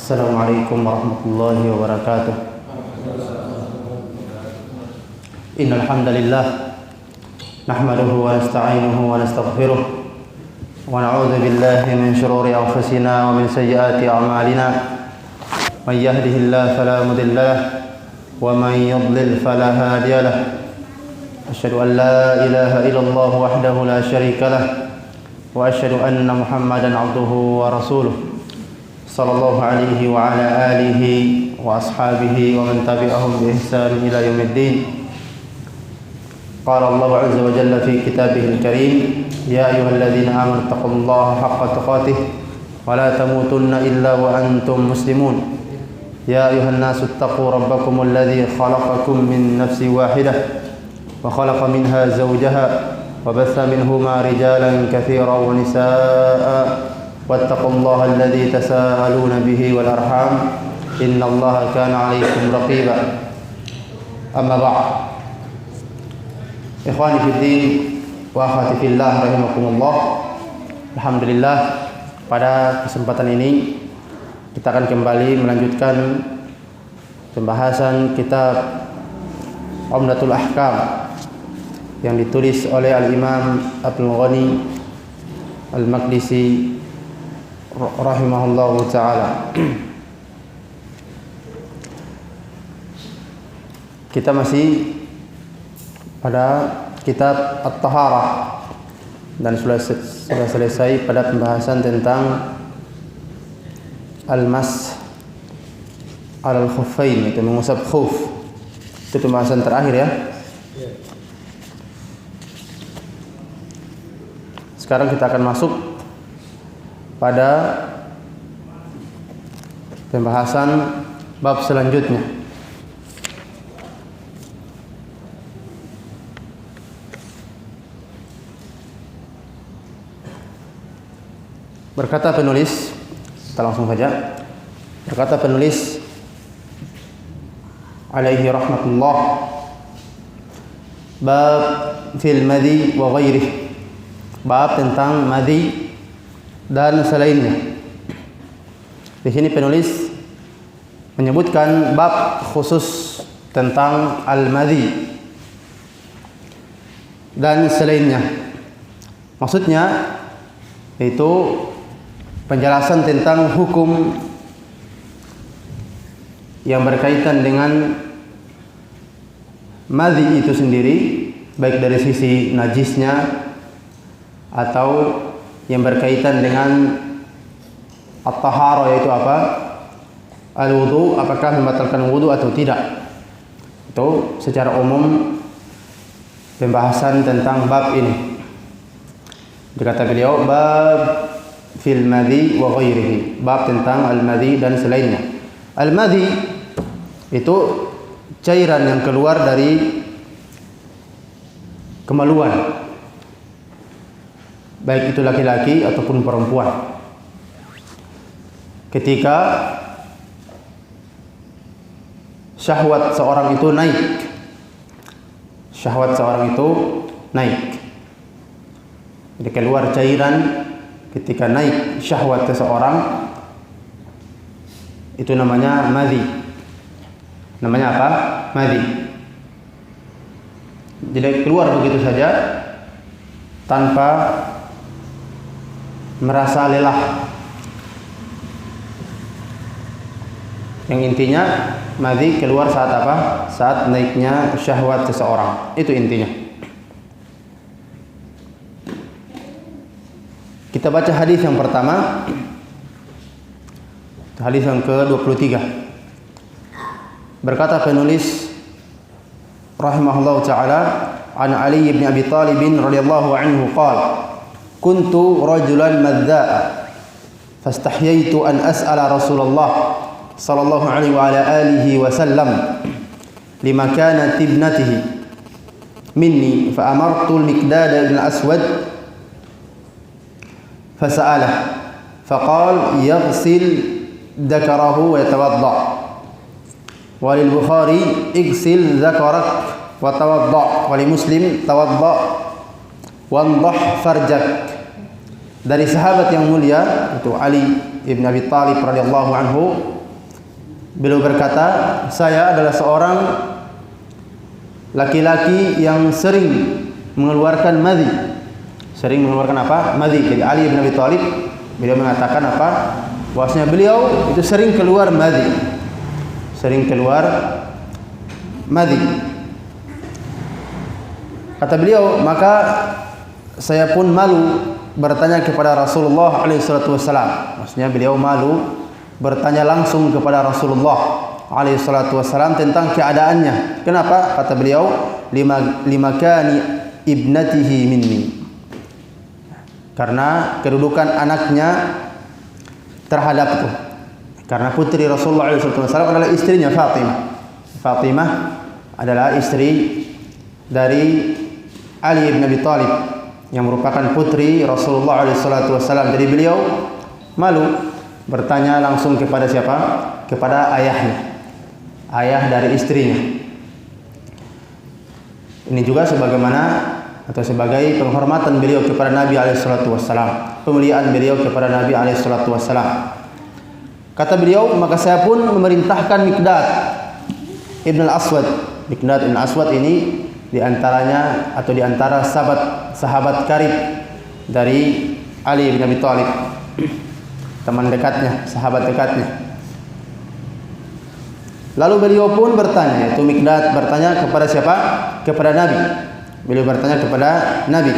Assalamualaikum warahmatullahi wabarakatuh. Innal hamdalillah nahmaduhu wa nasta'inuhu wa nastaghfiruh wa na'udzu billahi min shururi anfusina wa min sayyiati a'malina. Man yahdihillahu fala mudilla lahu wa man yudlil fala hadiya lahu. Asyhadu an la ilaha illallah wahdahu la syarika lahu wa asyhadu anna Muhammadan 'abduhu wa rasuluh. Sallallahu alaihi wa ala alihi wa ashabihi wa man tabi'ahum bi ihsan ila yaumiddin. Qala Allah 'azza wa jalla fi kitabihil karim, ya ayyuhalladzina amanu taqullaha haqqa tuqatih wa la tamutunna illa wa antum muslimun. Ya ayyuhan nasu ittaqu rabbakumul ladzi khalaqakum min nafsin wahidah wa khalaqa minha zawjaha wa batha minhuma rijalan katsiran wa nisaa'a. واتقوا الله الذي تساءلون به والأرحام إن الله كان عليكم رقيبا. أما بعد إخواني في الدين وأخواتي في الله rahimakumullah. Alhamdulillah, pada kesempatan ini kita akan kembali melanjutkan pembahasan kitab Umdatul Ahkam yang ditulis oleh Al-Imam Abdul Ghani Al-Maqdisi rahimahullahu ta'ala. Kita masih pada kitab At-Taharah dan sudah selesai pada pembahasan tentang Al-Mas Al-Khuffain, itu mengusap khuf. Itu pembahasan terakhir ya. Sekarang kita akan masuk pada pembahasan bab selanjutnya. Berkata penulis, kita langsung saja. Berkata penulis alaihi rahmatullah, bab fil madhi wa ghairihi, bab tentang madhi dan selainnya. Di sini penulis menyebutkan bab khusus tentang al-madhi dan selainnya. Maksudnya yaitu penjelasan tentang hukum yang berkaitan dengan madhi itu sendiri, baik dari sisi najisnya atau yang berkaitan dengan at-taharah, yaitu apa? Al-wudu, apakah membatalkan wudu atau tidak. Itu secara umum pembahasan tentang bab ini. Dikata beliau, bab fil madhi wa ghairihi, bab tentang al-madhi dan selainnya. Al-madhi itu cairan yang keluar dari kemaluan, baik itu laki-laki ataupun perempuan. Ketika syahwat seorang itu naik, syahwat seorang itu naik. Jadi keluar cairan ketika naik syahwat seseorang, itu namanya madhi. Namanya apa? Madhi. Jadi keluar begitu saja tanpa merasa lelah. Yang intinya madhi keluar saat apa? Saat naiknya syahwat seseorang. Itu intinya. Kita baca hadis yang pertama. Hadis yang ke-23. Berkata penulis rahimahullahu taala, an Ali bin Abi Thalib radhiyallahu anhu qala, kuntu rajulan madza'a fastahyaitu an as'ala Rasulullah sallallahu alaihi wa ala alihi wa sallam lima kanat ibnatihi minni fa amartu al-Miqdad ibn al-Aswad fasa'alah faqala yaghsil dhakarahu wa yatawadda. Wa lil Bukhari igsil dhakarak wa tawadda, wa li Muslim tawadda wandah farjak. Dari sahabat yang mulia itu Ali ibn Abi Thalib radhiyallahu anhu, Beliau berkata, saya adalah seorang laki-laki yang sering mengeluarkan madhi. Sering mengeluarkan apa? Madhi. Jadi Ali bin Abi Thalib, beliau mengatakan apa? Bahwasanya beliau itu sering keluar madhi. Sering keluar madhi. Kata beliau, maka saya pun malu bertanya kepada Rasulullah SAW. Maksudnya beliau malu bertanya langsung kepada Rasulullah SAW tentang keadaannya. Kenapa? Kata beliau, limakani ibnatihi minni. Karena kedudukan anaknya terhadapku. Karena putri Rasulullah SAW adalah istrinya Fatimah. Fatimah adalah istri dari Ali bin Abi Thalib yang merupakan putri Rasulullah SAW. Jadi beliau malu bertanya langsung kepada siapa? Kepada ayahnya, ayah dari istrinya. Ini juga sebagaimana atau sebagai penghormatan beliau kepada Nabi SAW, pemuliaan beliau kepada Nabi SAW. Kata beliau, maka saya pun memerintahkan Miqdad ibn al-Aswad. Miqdad ibn al-Aswad ini diantaranya atau diantara sahabat karib dari Ali bin Abi Thalib, teman dekatnya, sahabat dekatnya. Lalu beliau pun bertanya, yaitu Miqdad bertanya kepada siapa? Kepada Nabi. Beliau bertanya kepada Nabi.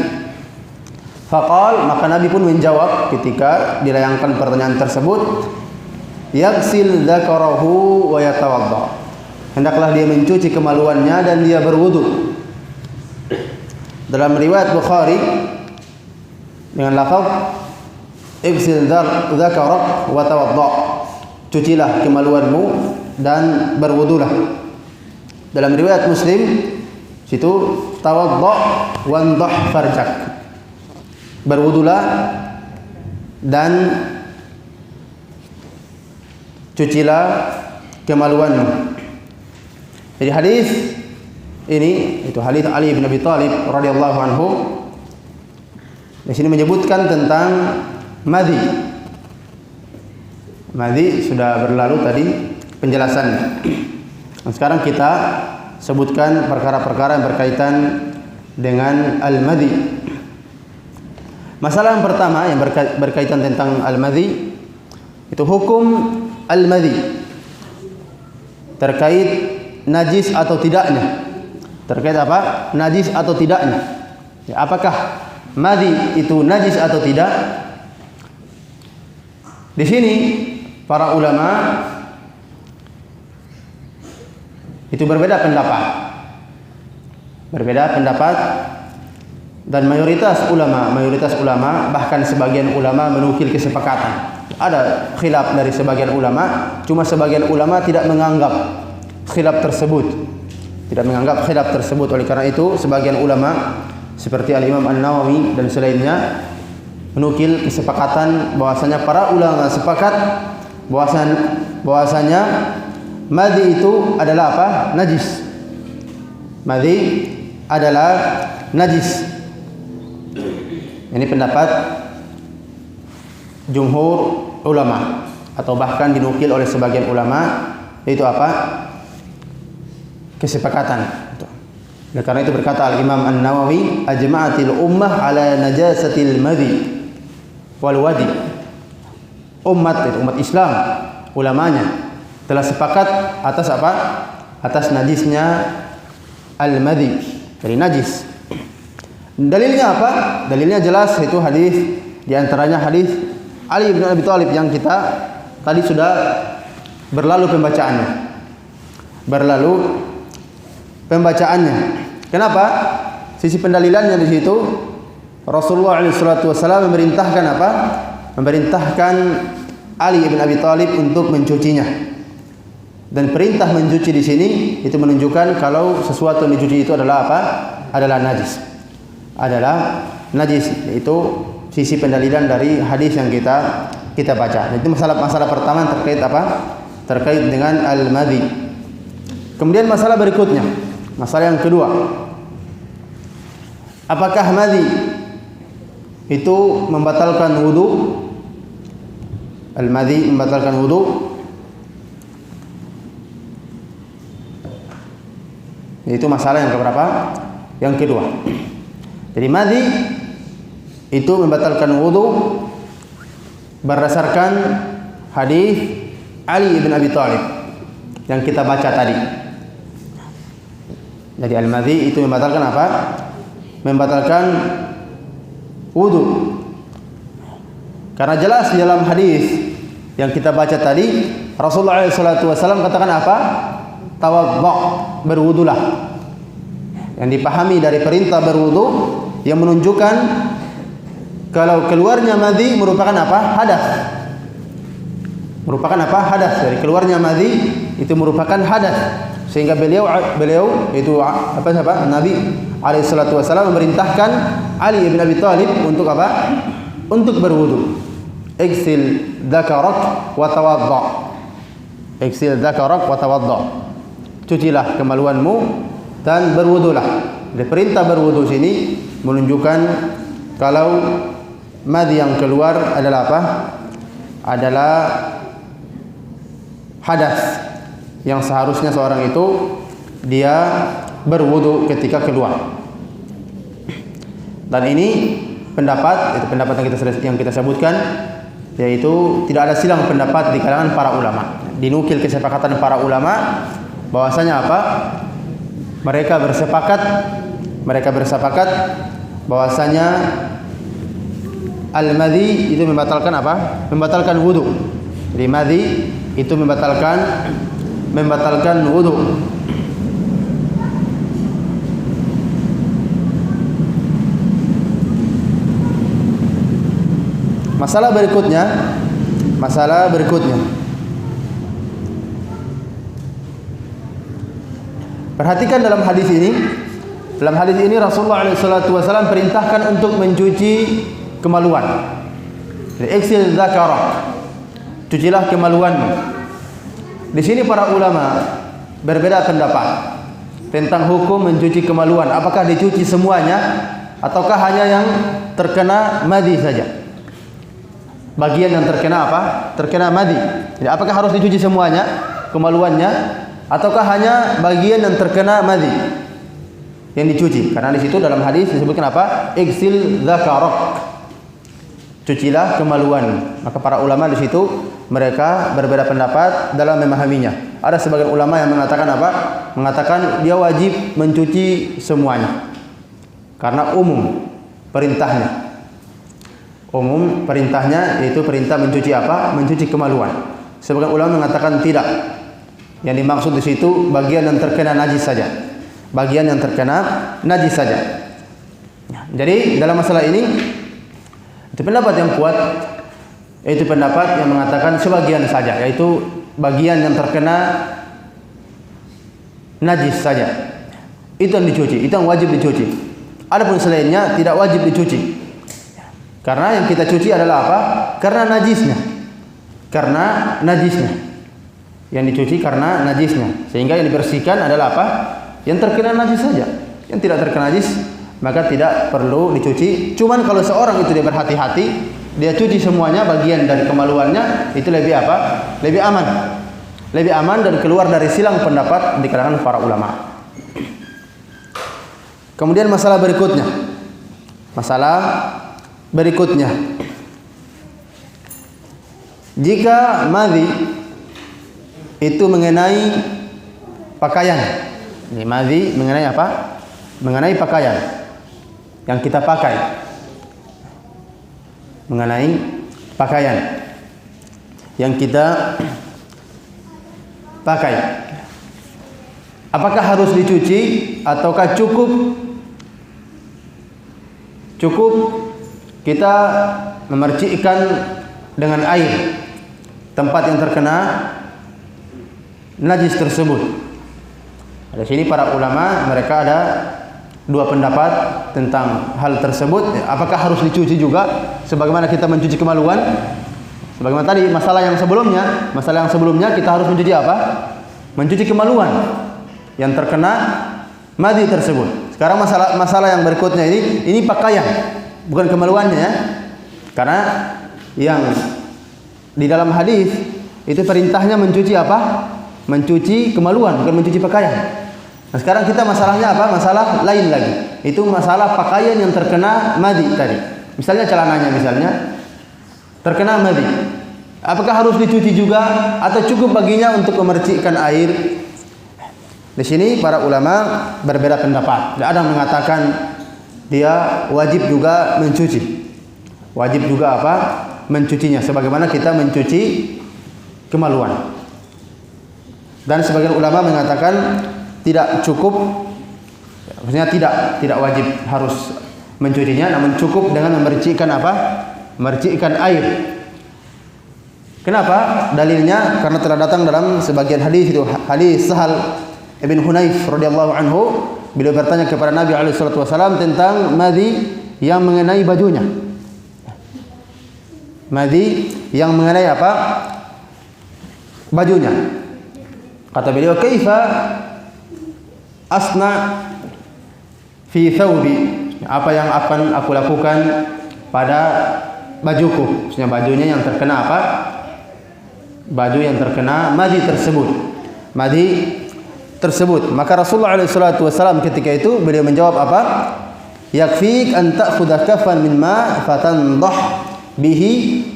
Faqal, maka Nabi pun menjawab ketika dilayangkan pertanyaan tersebut, yaghsil dzakarahu wa yatawadda. Hendaklah dia mencuci kemaluannya dan dia berwudu. Dalam riwayat Bukhari dengan lafaz ighsil dzakarak wa tawadda. Cucilah kemaluanmu dan berwudulah. Dalam riwayat Muslim situ tawadda wandah farjak. Berwudulah dan cucilah kemaluanmu. Jadi hadis ini itu hadis Ali bin Abi Thalib radhiyallahu anhu. Di sini menyebutkan tentang madhi. Madhi sudah berlalu tadi penjelasannya. Dan sekarang kita sebutkan perkara-perkara yang berkaitan dengan al-madhi. Masalah yang pertama yang berkaitan tentang al-madhi itu hukum al-madhi terkait najis atau tidaknya. Terkait apa? Najis atau tidaknya. Ya, apakah madhi itu najis atau tidak? Di sini para ulama itu berbeda pendapat. Berbeda pendapat dan mayoritas ulama bahkan sebagian ulama menukil kesepakatan. Ada khilaf dari sebagian ulama, cuma sebagian ulama tidak menganggap khilaf tersebut. Tidak menganggap khilaf tersebut. Oleh karena itu sebagian ulama seperti Al-Imam An-Nawawi dan selainnya menukil kesepakatan bahwasanya para ulama sepakat bahwasanya madhi itu adalah apa? Najis. Madhi adalah najis. Ini pendapat jumhur ulama atau bahkan dinukil oleh sebagian ulama, yaitu apa? Kesepakatan. Oleh karena itu berkata Al-Imam An-Nawawi, ajma'atil ummah ala najasatil madhi wal wadi. Umat Islam, ulamanya telah sepakat atas apa? Atas najisnya al-madhi, dari najis. Dalilnya apa? Dalilnya jelas, itu hadis, di antaranya hadis Ali bin Abi Thalib yang kita tadi sudah berlalu pembacaannya. Kenapa? Sisi pendalilannya di situ Rasulullah SAW memerintahkan apa? Memerintahkan Ali bin Abi Thalib untuk mencucinya. Dan perintah mencuci di sini itu menunjukkan kalau sesuatu yang dicuci itu adalah apa? Adalah najis. Adalah najis. Itu sisi pendalilan dari hadis yang kita baca. Itu masalah pertama terkait apa? Terkait dengan al-madhi. Kemudian masalah berikutnya, masalah yang kedua. Apakah madhi itu membatalkan wudu? Al-madhi membatalkan wudu? Itu masalah yang keberapa? Yang kedua. Jadi madhi itu membatalkan wudu berdasarkan hadis Ali bin Abi Thalib yang kita baca tadi. Jadi al-madhi itu membatalkan apa? Membatalkan wudu. Karena jelas di dalam hadis yang kita baca tadi, Rasulullah SAW katakan apa? Tawadda, berwudulah. Yang dipahami dari perintah berwudu yang menunjukkan kalau keluarnya madhi merupakan apa? Hadas. Merupakan apa? Hadas. Dari keluarnya madhi itu merupakan hadas. Sehingga beliau itu apa? Nabi SAW memerintahkan Ali bin Abi Thalib untuk apa? Untuk berwudu. Igsil dzakarak wa tawadda. Igsil dzakarak wa tawadda. Cucilah kemaluanmu dan berwudulah. Jadi perintah berwudu sini menunjukkan kalau madhi yang keluar adalah apa? Adalah hadas yang seharusnya seorang itu dia berwudu ketika keluar. Dan ini pendapat, itu pendapat yang kita sebutkan, yaitu tidak ada silang pendapat di kalangan para ulama. Dinukil kesepakatan para ulama bahwasanya apa? Mereka bersepakat bahwasanya al-madhi itu membatalkan apa? Membatalkan wudu. Jadi madhi itu membatalkan wudu. Masalah berikutnya. Perhatikan dalam hadis ini. Dalam hadis ini Rasulullah SAW perintahkan untuk mencuci kemaluan. Iksil dzakarak. Cucilah kemaluanmu. Di sini para ulama berbeda pendapat tentang hukum mencuci kemaluan. Apakah dicuci semuanya ataukah hanya yang terkena madhi saja? Bagian yang terkena apa? Terkena madhi. Jadi apakah harus dicuci semuanya kemaluannya ataukah hanya bagian yang terkena madhi yang dicuci? Karena di situ dalam hadis disebutkan apa? Igsil dzakarak. Cucilah kemaluan. Maka para ulama di situ mereka berbeda pendapat dalam memahaminya. Ada sebagian ulama yang mengatakan apa? Mengatakan dia wajib mencuci semuanya. Karena umum perintahnya. Umum perintahnya yaitu perintah mencuci apa? Mencuci kemaluan. Sebagian ulama mengatakan tidak. Yang dimaksud di situ bagian yang terkena najis saja. Bagian yang terkena najis saja. Jadi dalam masalah ini itu pendapat yang kuat, yaitu pendapat yang mengatakan sebagian saja, yaitu bagian yang terkena najis saja. Itu yang dicuci, itu yang wajib dicuci. Adapun selainnya tidak wajib dicuci. Karena yang kita cuci adalah apa? Karena najisnya. Karena najisnya. Yang dicuci karena najisnya. Sehingga yang dibersihkan adalah apa? Yang terkena najis saja. Yang tidak terkena najis maka tidak perlu dicuci. Cuman kalau seorang itu dia berhati-hati, dia cuci semuanya bagian dari kemaluannya, itu lebih apa? Lebih aman. Lebih aman dan keluar dari silang pendapat di kalangan para ulama. Kemudian masalah berikutnya. Jika madhi itu mengenai pakaian. Ini madhi mengenai apa? Mengenai pakaian yang kita pakai. Mengenai pakaian yang kita pakai. Apakah harus dicuci ataukah cukup kita memercikkan dengan air tempat yang terkena najis tersebut? Di sini para ulama mereka ada dua pendapat tentang hal tersebut. Apakah harus dicuci juga sebagaimana kita mencuci kemaluan? Sebagaimana tadi masalah yang sebelumnya kita harus mencuci apa? Mencuci kemaluan yang terkena madhi tersebut. Sekarang masalah yang berikutnya ini pakaian, bukan kemaluannya ya. Karena yang di dalam hadis itu perintahnya mencuci apa? Mencuci kemaluan, bukan mencuci pakaian. Nah, sekarang kita masalahnya apa? Masalah lain lagi. Itu masalah pakaian yang terkena madhi tadi. Misalnya celananya terkena madhi. Apakah harus dicuci juga atau cukup baginya untuk memercikkan air? Di sini para ulama berbeda pendapat. Ada yang mengatakan dia wajib juga mencuci. Wajib juga apa? Mencucinya sebagaimana kita mencuci kemaluan. Dan sebagian ulama mengatakan tidak cukup, maksudnya tidak wajib harus mencucinya, namun cukup dengan memercikkan apa? Memercikkan air. Kenapa? Dalilnya karena telah datang dalam sebagian hadis, itu hadis Sahal Ibn Hunayf radhiyallahu anhu, beliau bertanya kepada Nabi alaihi salatu wasallam tentang madhi yang mengenai bajunya. Madhi yang mengenai apa? Bajunya. Kata beliau, "Kaifa asna fi thawbi?" Apa yang akan aku lakukan pada bajuku? Maksudnya bajunya yang terkena apa? Baju yang terkena madhi tersebut. Madhi tersebut. Maka Rasulullah SAW ketika itu beliau menjawab apa? Yakfik an ta'khudha kafan min ma fatandah bihi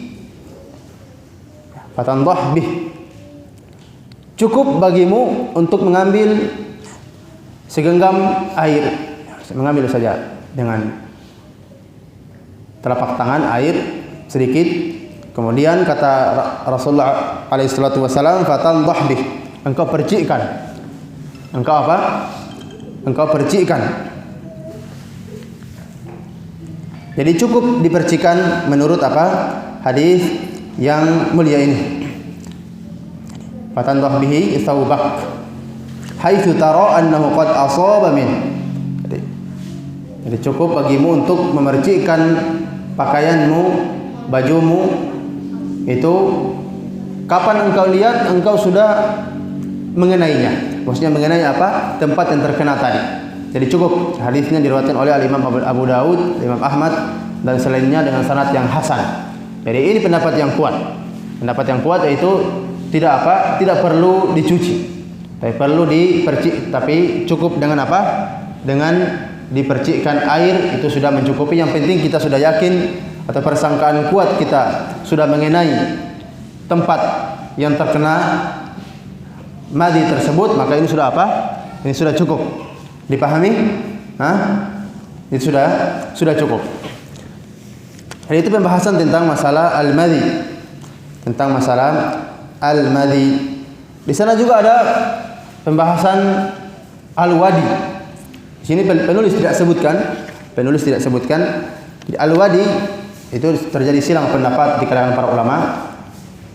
cukup bagimu untuk mengambil segenggam air, mengambil saja dengan telapak tangan air sedikit. Kemudian kata Rasulullah SAW, fatandah bih, engkau percikkan. Engkau apa? Engkau percikkan. Jadi cukup dipercikkan menurut apa? Hadis yang mulia ini. Fatandah bihi thawbak haitsu tara annahu qad asaba min. Jadi cukup bagimu untuk memercikkan pakaianmu, bajumu itu kapan engkau lihat engkau sudah mengenainya. Maksudnya mengenai apa? Tempat yang terkena tadi. Jadi cukup. Hadisnya diriwayatkan oleh Imam Abu Daud, Imam Ahmad dan selainnya dengan sanad yang hasan. Jadi ini pendapat yang kuat. Pendapat yang kuat yaitu tidak apa? Tidak perlu dicuci. Tapi perlu dipercik, tapi cukup dengan apa? Dengan dipercikkan air itu sudah mencukupi. Yang penting kita sudah yakin atau persangkaan kuat kita sudah mengenai tempat yang terkena madhi tersebut, maka ini sudah apa? Ini sudah cukup. Dipahami? Itu sudah cukup. Jadi itu pembahasan tentang masalah al-madhi. Tentang masalah al-madhi. Di sana juga ada pembahasan al-wadi. Di sini penulis tidak sebutkan. Di al-wadi itu terjadi silang pendapat di kalangan para ulama.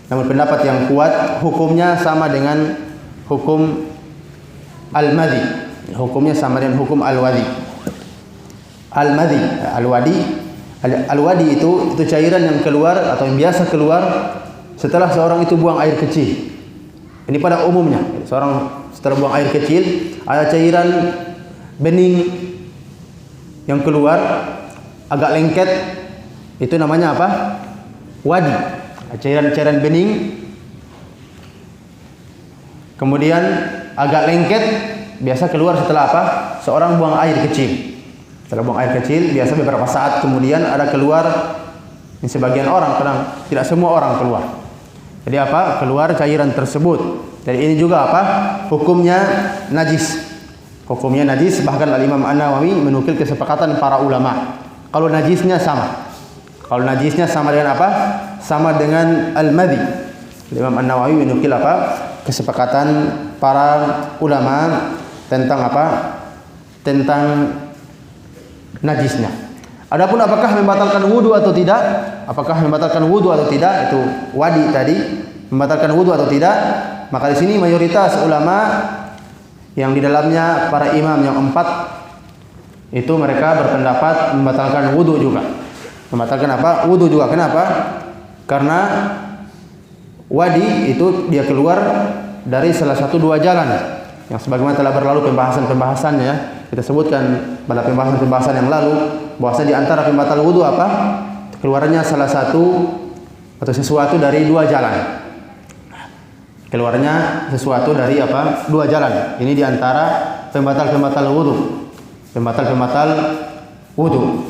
Namun pendapat yang kuat hukumnya sama dengan hukum al-madhi. Hukumnya sama dengan hukum al-wadi. Al-wadi itu cairan yang keluar atau yang biasa keluar setelah seorang itu buang air kecil. Ini pada umumnya, seorang setelah buang air kecil ada cairan bening yang keluar agak lengket, itu namanya apa? Wadi. Cairan bening kemudian agak lengket, biasa keluar setelah apa? Seorang buang air kecil. Setelah buang air kecil, biasa beberapa saat kemudian ada keluar. Ini sebagian orang, kadang tidak semua orang keluar. Jadi apa? Keluar cairan tersebut. Jadi ini juga apa? Hukumnya najis. Hukumnya najis, bahkan Al-Imam An-Nawawi menukil kesepakatan para ulama. Kalau najisnya sama. Kalau najisnya sama dengan apa? Sama dengan al-madhi. Imam An-Nawawi menukil apa? Kesepakatan para ulama tentang apa? Tentang najisnya. Adapun apakah membatalkan wudu atau tidak? Apakah membatalkan wudu atau tidak? Itu wadi tadi membatalkan wudu atau tidak? Maka di sini mayoritas ulama yang di dalamnya para imam yang 4 itu mereka berpendapat membatalkan wudu juga. Membatalkan apa? Wudu juga. Kenapa? Karena wadi itu dia keluar dari salah satu dua jalan yang sebagaimana telah berlalu pembahasannya. Kita sebutkan pada pembahasan yang lalu bahwasanya di antara pembatal wudu apa? Keluarnya salah satu atau sesuatu dari dua jalan. Keluarnya sesuatu dari apa? Dua jalan. Ini di antara pembatal-pembatal wudu. Pembatal-pembatal wudu.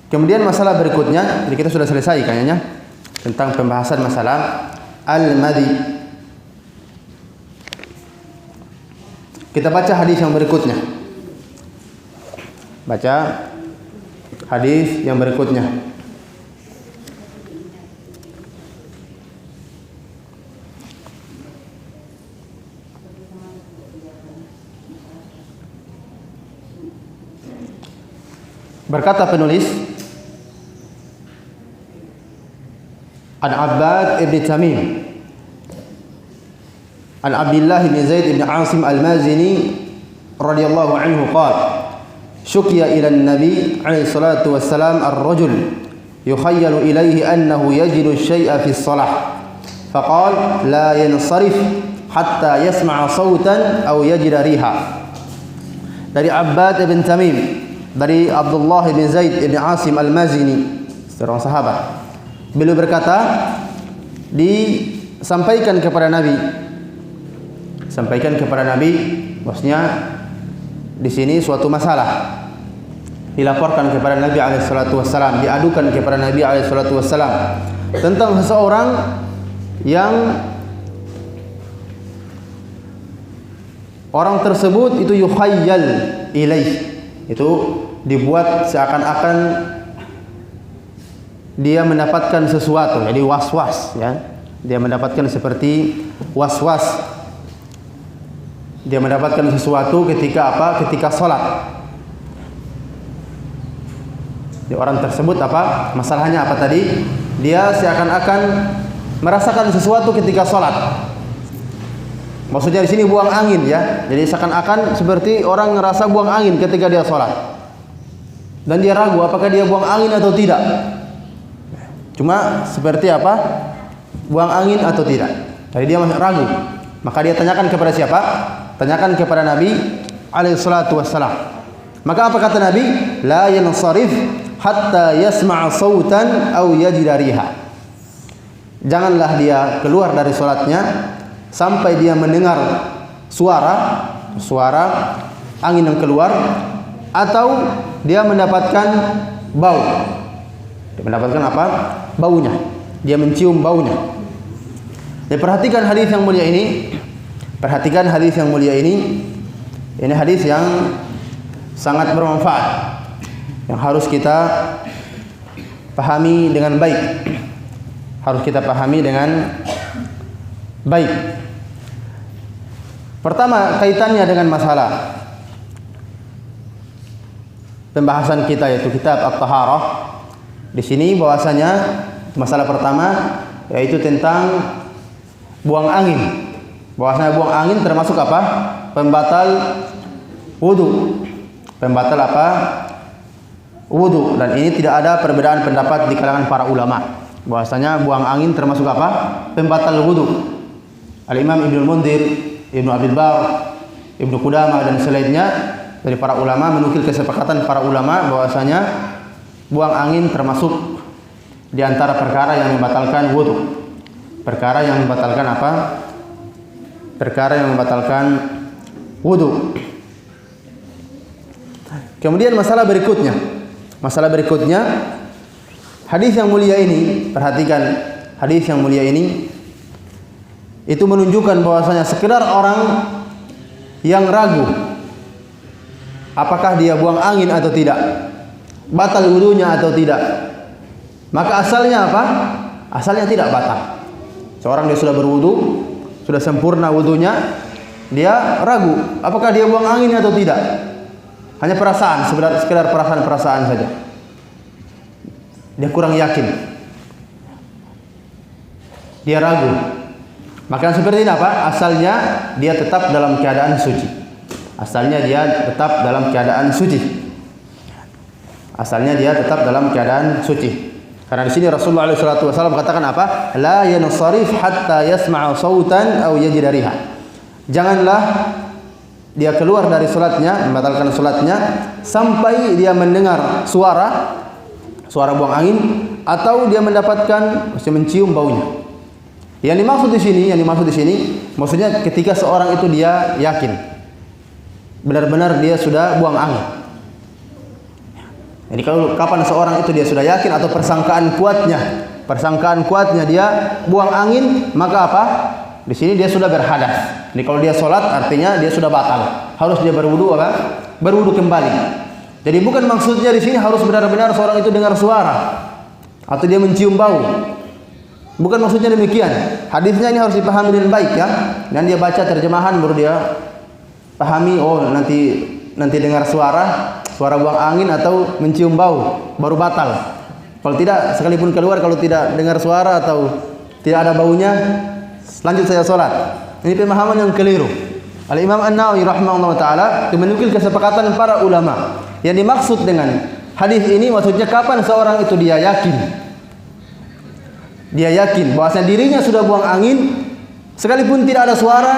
Kemudian masalah berikutnya, jadi kita sudah selesai kayaknya tentang pembahasan masalah al-madhi. Kita baca hadis yang berikutnya. Baca hadis yang berikutnya. Berkata penulis, An Abbad ibn Tamim, An Abdullah ibn Zaid ibn Asim al-Mazini radhiyallahu anhu qala, syukiya ila an-nabi alaihi salatu wassalam ar-rajul yukhayyalu ilayhi annahu yajidu syai'a fi as-salah faqala la yansarif hatta yasma'a sawtan aw yajida riha. Dari Abbad ibn Tamim, dari Abdullah bin Zaid bin Asim al-Mazini, seorang sahabat. Beliau berkata, disampaikan kepada Nabi, maksudnya di sini suatu masalah dilaporkan kepada Nabi alaihi salatu wassalam, diadukan kepada Nabi alaihi salatu wassalam tentang seseorang yang orang tersebut itu yukhayyal ilaih, itu dibuat seakan-akan dia mendapatkan sesuatu, jadi was-was, ya. Dia mendapatkan seperti was-was. Dia mendapatkan sesuatu ketika apa? Ketika salat. Jadi orang tersebut apa? Masalahnya apa tadi? Dia seakan-akan merasakan sesuatu ketika salat. Maksudnya di sini buang angin, ya. Jadi seakan-akan seperti orang ngerasa buang angin ketika dia salat. Dan dia ragu apakah dia buang angin atau tidak. Cuma seperti apa? Buang angin atau tidak. Jadi dia masih ragu. Maka dia tanyakan kepada siapa? Tanyakan kepada Nabi alaihi salatu wassalam. Maka apa kata Nabi? La yansarif hatta yasma'a sautan aw yajida riha. Janganlah dia keluar dari salatnya sampai dia mendengar suara angin yang keluar atau dia mendapatkan bau. Dia mendapatkan apa? Baunya. Dia mencium baunya. Jadi perhatikan hadis yang mulia ini. Perhatikan hadis yang mulia ini. Ini hadis yang sangat bermanfaat, yang harus kita pahami dengan baik. Harus kita pahami dengan baik. Pertama, kaitannya dengan masalah pembahasan kita, yaitu kitab At-Taharah. Di sini bahwasanya masalah pertama yaitu tentang buang angin. Bahwasanya buang angin termasuk apa? Pembatal wudu. Pembatal apa? Wudu. Dan ini tidak ada perbedaan pendapat di kalangan para ulama. Bahwasanya buang angin termasuk apa? Pembatal wudu. Al-Imam Ibnu Munzir, Ibnu Abdul Bar, Ibnu Qudamah dan selainnya dari para ulama menukil kesepakatan para ulama bahwasanya buang angin termasuk di antara perkara yang membatalkan wudu. Perkara yang membatalkan apa? Perkara yang membatalkan wudu. Kemudian masalah berikutnya. Masalah berikutnya, hadis yang mulia ini, perhatikan hadis yang mulia ini, itu menunjukkan bahwasanya sekedar orang yang ragu apakah dia buang angin atau tidak, batal wudunya atau tidak, maka asalnya apa? Asalnya tidak batal. Seorang dia sudah berwudu, sudah sempurna wudunya, dia ragu apakah dia buang angin atau tidak. Hanya perasaan, sekedar perasaan saja. Dia kurang yakin. Dia ragu. Maka seperti ini apa? Asalnya dia tetap dalam keadaan suci. Asalnya dia tetap dalam keadaan suci. Asalnya dia tetap dalam keadaan suci. Karena di sini Rasulullah SAW katakan apa? La yansarif hatta yasma'a sautan aw yajida riha. Janganlah dia keluar dari salatnya, membatalkan salatnya sampai dia mendengar suara buang angin atau dia mendapatkan, mencium baunya. Yang dimaksud di sini, maksudnya ketika seorang itu dia yakin, benar-benar dia sudah buang angin. Jadi kalau kapan seorang itu dia sudah yakin atau persangkaan kuatnya dia buang angin, maka apa? Di sini dia sudah berhadas. Jadi kalau dia sholat artinya dia sudah batal. Harus dia berwudu apa? Berwudu kembali. Jadi bukan maksudnya di sini harus benar-benar seorang itu dengar suara atau dia mencium bau. Bukan maksudnya demikian. Hadisnya ini harus dipahami dengan baik ya. Dan dia baca terjemahan baru dia pahami, oh nanti dengar suara buang angin atau mencium bau baru batal. Kalau tidak, sekalipun keluar, kalau tidak dengar suara atau tidak ada baunya, lanjut saya sholat. Ini pemahaman yang keliru. Al-Imam An-Nawawi rahimahullah ta'ala menukil kesepakatan para ulama. Yang dimaksud dengan hadis ini maksudnya kapan seorang itu dia yakin bahwasanya dirinya sudah buang angin, sekalipun tidak ada suara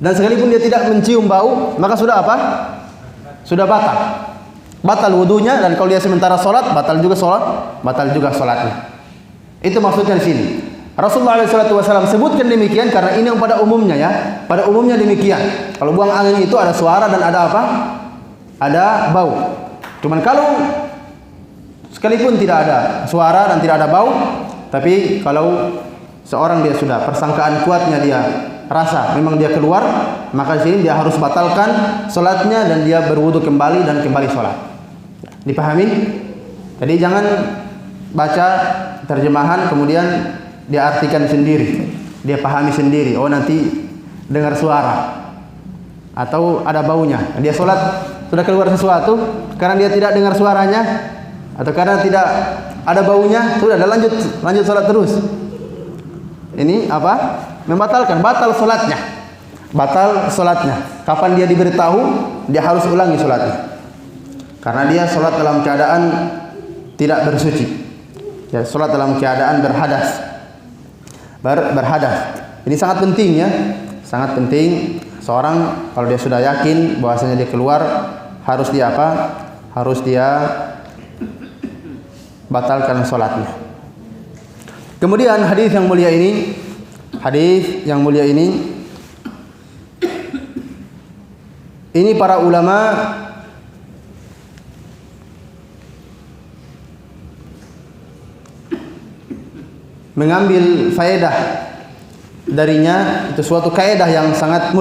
dan sekalipun dia tidak mencium bau, maka sudah apa? Sudah batal wudunya, dan kalau dia sementara sholat batal juga sholatnya. Itu maksudnya di sini. Rasulullah SAW sebutkan demikian karena ini yang pada umumnya ya. Pada umumnya demikian. Kalau buang angin itu ada suara dan ada apa? Ada bau. Cuman kalau sekalipun tidak ada suara dan tidak ada bau, tapi kalau seorang dia sudah persangkaan kuatnya dia rasa memang dia keluar, maka di sini dia harus batalkan sholatnya dan dia berwudu kembali dan kembali sholat. Dipahami? Jadi jangan baca terjemahan kemudian dia artikan sendiri, dia pahami sendiri. Oh nanti dengar suara atau ada baunya. Dia sholat sudah keluar sesuatu karena dia tidak dengar suaranya atau karena tidak ada baunya, sudah lanjut sholat terus. Ini apa? Batal sholatnya. Kapan dia diberitahu, dia harus ulangi sholatnya. Karena dia sholat dalam keadaan tidak bersuci. Ya, sholat dalam keadaan berhadas. Ini sangat penting ya, sangat penting. Seorang kalau dia sudah yakin bahwasanya dia keluar, harus dia apa? Harus dia batalkan sholatnya. Kemudian hadis yang mulia ini para ulama mengambil faedah darinya. Itu suatu kaidah yang sangat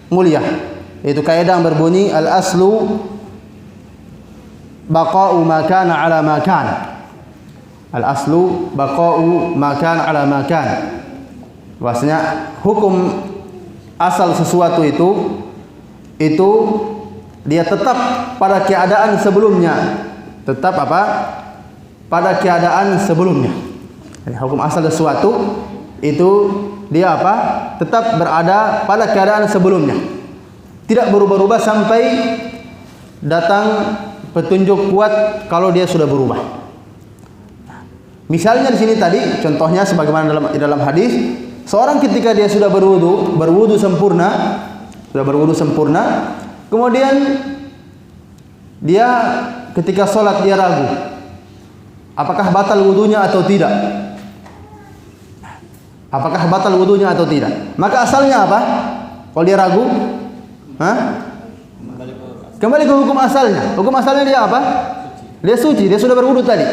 mulia. Itu kaidah yang berbunyi al-aslu baqa'u ma kana ala ma kana. Al-aslu baqa'u ma kana ala ma kana. Bahwasanya hukum asal sesuatu itu dia tetap pada keadaan sebelumnya. Tetap apa? Pada keadaan sebelumnya. Jadi, hukum asal sesuatu itu dia apa? Tetap berada pada keadaan sebelumnya. Tidak berubah-ubah sampai datang petunjuk kuat kalau dia sudah berubah. Misalnya di sini tadi contohnya sebagaimana dalam hadis, seorang ketika dia sudah berwudu sempurna, kemudian dia ketika sholat dia ragu, apakah batal wudunya atau tidak? Maka asalnya apa? Kalau dia ragu, kembali ke hukum asalnya. Hukum asalnya dia apa? Dia suci, dia sudah berwudu tadi.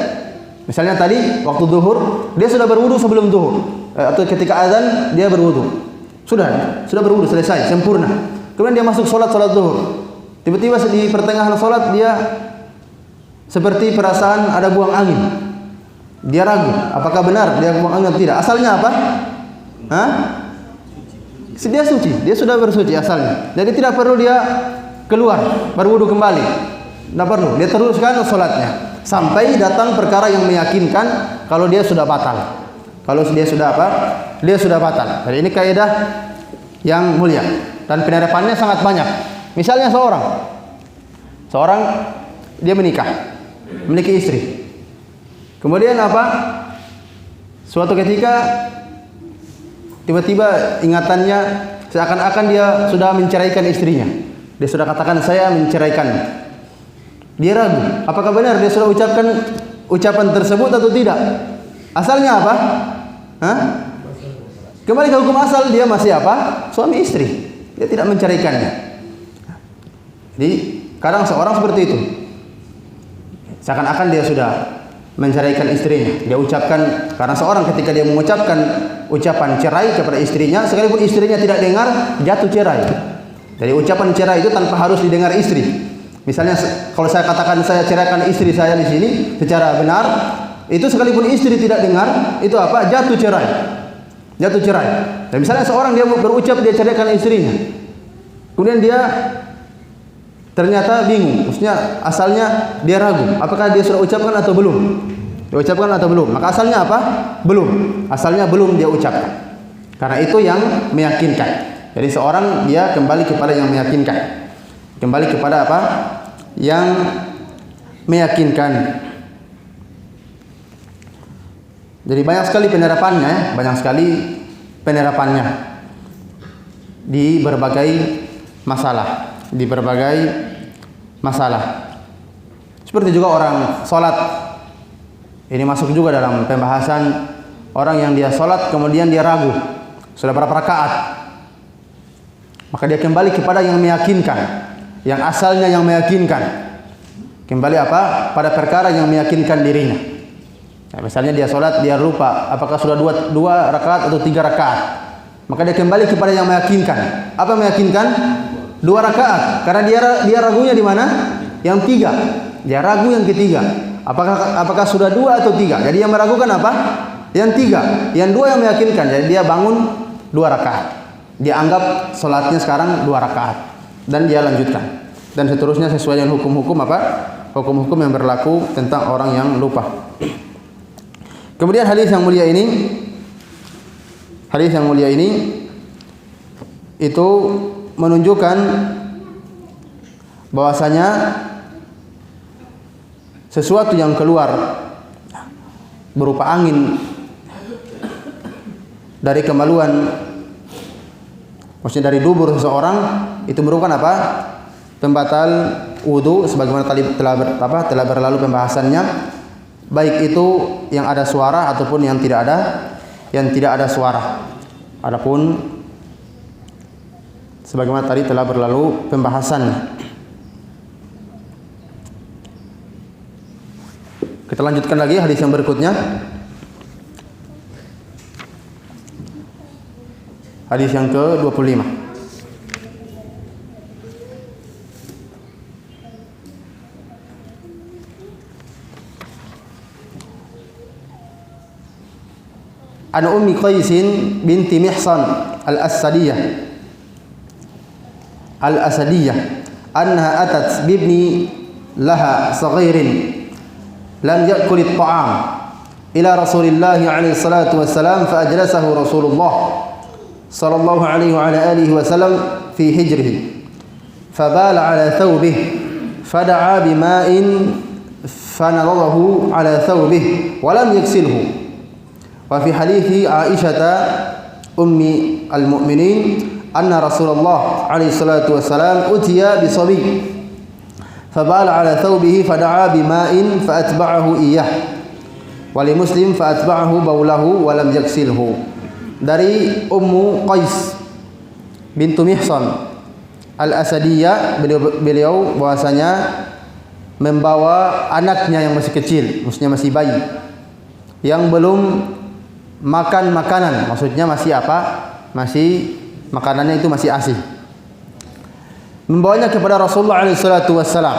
Misalnya tadi waktu zuhur, dia sudah berwudu sebelum zuhur, atau ketika azan dia berwudu. Sudah berwudu selesai, sempurna. Kemudian dia masuk sholat zuhur. Tiba-tiba di pertengahan sholat dia seperti perasaan ada buang angin. Dia ragu, apakah benar dia buang angin atau tidak? Asalnya apa? Dia suci, dia sudah bersuci asalnya. Jadi tidak perlu dia keluar berwudu kembali. Tidak perlu, dia teruskan sholatnya sampai datang perkara yang meyakinkan kalau dia sudah batal. Kalau dia sudah apa? Dia sudah batal. Jadi ini kaidah yang mulia dan penerapannya sangat banyak. Misalnya seorang dia menikah, memiliki istri. Kemudian apa? Suatu ketika tiba-tiba ingatannya seakan-akan dia sudah menceraikan istrinya. Dia sudah katakan saya menceraikan. Dia ragu, apakah benar dia sudah ucapkan ucapan tersebut atau tidak? Asalnya apa? Hah? Kembali ke hukum asal, dia masih apa? Suami istri. Dia tidak menceraikannya. Jadi kadang seorang seperti itu, seakan-akan dia sudah menceraikan istrinya. Dia ucapkan, karena seorang ketika dia mengucapkan ucapan cerai kepada istrinya, sekalipun istrinya tidak dengar, jatuh cerai. Jadi ucapan cerai itu tanpa harus didengar istri. Misalnya kalau saya katakan saya ceraikan istri saya di sini secara benar, itu sekalipun istri tidak dengar, itu apa? Jatuh cerai. Jatuh cerai. Dan misalnya seorang dia berucap dia ceraikan istrinya, kemudian dia ternyata bingung, maksudnya asalnya dia ragu, apakah dia sudah ucapkan atau belum? Dia ucapkan atau belum? Maka asalnya apa? Belum. Asalnya belum dia ucapkan. Karena itu yang meyakinkan. Jadi seorang dia kembali kepada yang meyakinkan. Kembali kepada apa? Yang meyakinkan. Jadi banyak sekali penerapannya, di berbagai masalah. Seperti juga orang sholat, ini masuk juga dalam pembahasan orang yang dia sholat kemudian dia ragu sudah berapa rakaat, maka dia kembali kepada yang meyakinkan, yang asalnya yang meyakinkan. Kembali apa? Pada perkara yang meyakinkan dirinya. Nah, misalnya dia sholat, dia lupa apakah sudah dua rakaat atau 3 rakaat, maka dia kembali kepada yang meyakinkan. Apa meyakinkan? 2 rakaat, karena dia ragunya di mana? Yang 3. Dia ragu yang ketiga. Apakah sudah 2 atau 3? Jadi yang meragukan apa? Yang 3. Yang 2 yang meyakinkan. Jadi dia bangun 2 rakaat. Dia anggap sholatnya sekarang 2 rakaat dan dia lanjutkan. Dan seterusnya sesuai dengan hukum-hukum apa? Hukum-hukum yang berlaku tentang orang yang lupa. Kemudian hadis yang mulia ini itu menunjukkan bahwasanya sesuatu yang keluar berupa angin dari kemaluan, maksudnya dari dubur seseorang, itu merupakan apa? Pembatal wudu, sebagaimana tadi telah berlalu pembahasannya, baik itu yang ada suara ataupun yang tidak ada suara. Adapun sebagaimana tadi telah berlalu pembahasannya. Kita lanjutkan lagi hadis yang berikutnya. Hadis yang ke-25. An Ummi Qais binti Mihsan al-Asadiyah annaha atat bibni laha saghirin lam ya'kul at-ta'am ila Rasulillah alaihi salatu wassalam fa ajlasahu Rasulullah sallallahu alaihi wa ala alihi wasallam fi hijrihi fabala ala thawbihi fada'a bima'in fanadahu ala thawbihi wa lam yaksilhu. Wa fi hadithi Aisyah ummi al-mu'minin anna Rasulullah alaihi salatu wassalam utiya bi sabi fabala ala thawbihi fada'a bima'in faatba'ahu iyyah wa li Muslim faatba'ahu baulahu wa lam yaksilhu. Dari Ummu Qais bintu Mihsan al-Asadiyah, beliau bahwasanya membawa anaknya yang masih kecil, maksudnya masih bayi, yang belum makan makanan, maksudnya masih apa? Masih makanannya itu masih ASI. Membawanya kepada Rasulullah alaihi salatu wassalam.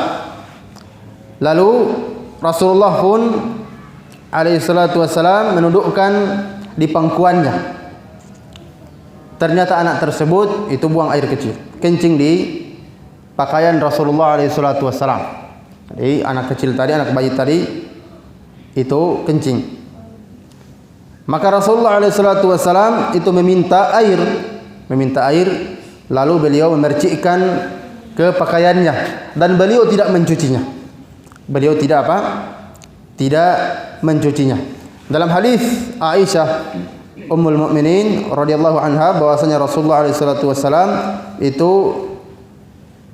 Lalu Rasulullah pun alaihi salatu wassalam menundukkan di pangkuannya. Ternyata anak tersebut itu buang air kecil, kencing di pakaian Rasulullah alaihi salatu wassalam. Jadi anak kecil tadi, anak bayi tadi itu kencing. Maka Rasulullah alaihi salatu wassalam itu meminta air, lalu beliau memercikkan ke pakaiannya dan beliau tidak mencucinya. Beliau tidak apa? Tidak mencucinya. Dalam hadis Aisyah Ummul Mukminin radhiyallahu anha bahwasanya Rasulullah alaihi salatu wassalam itu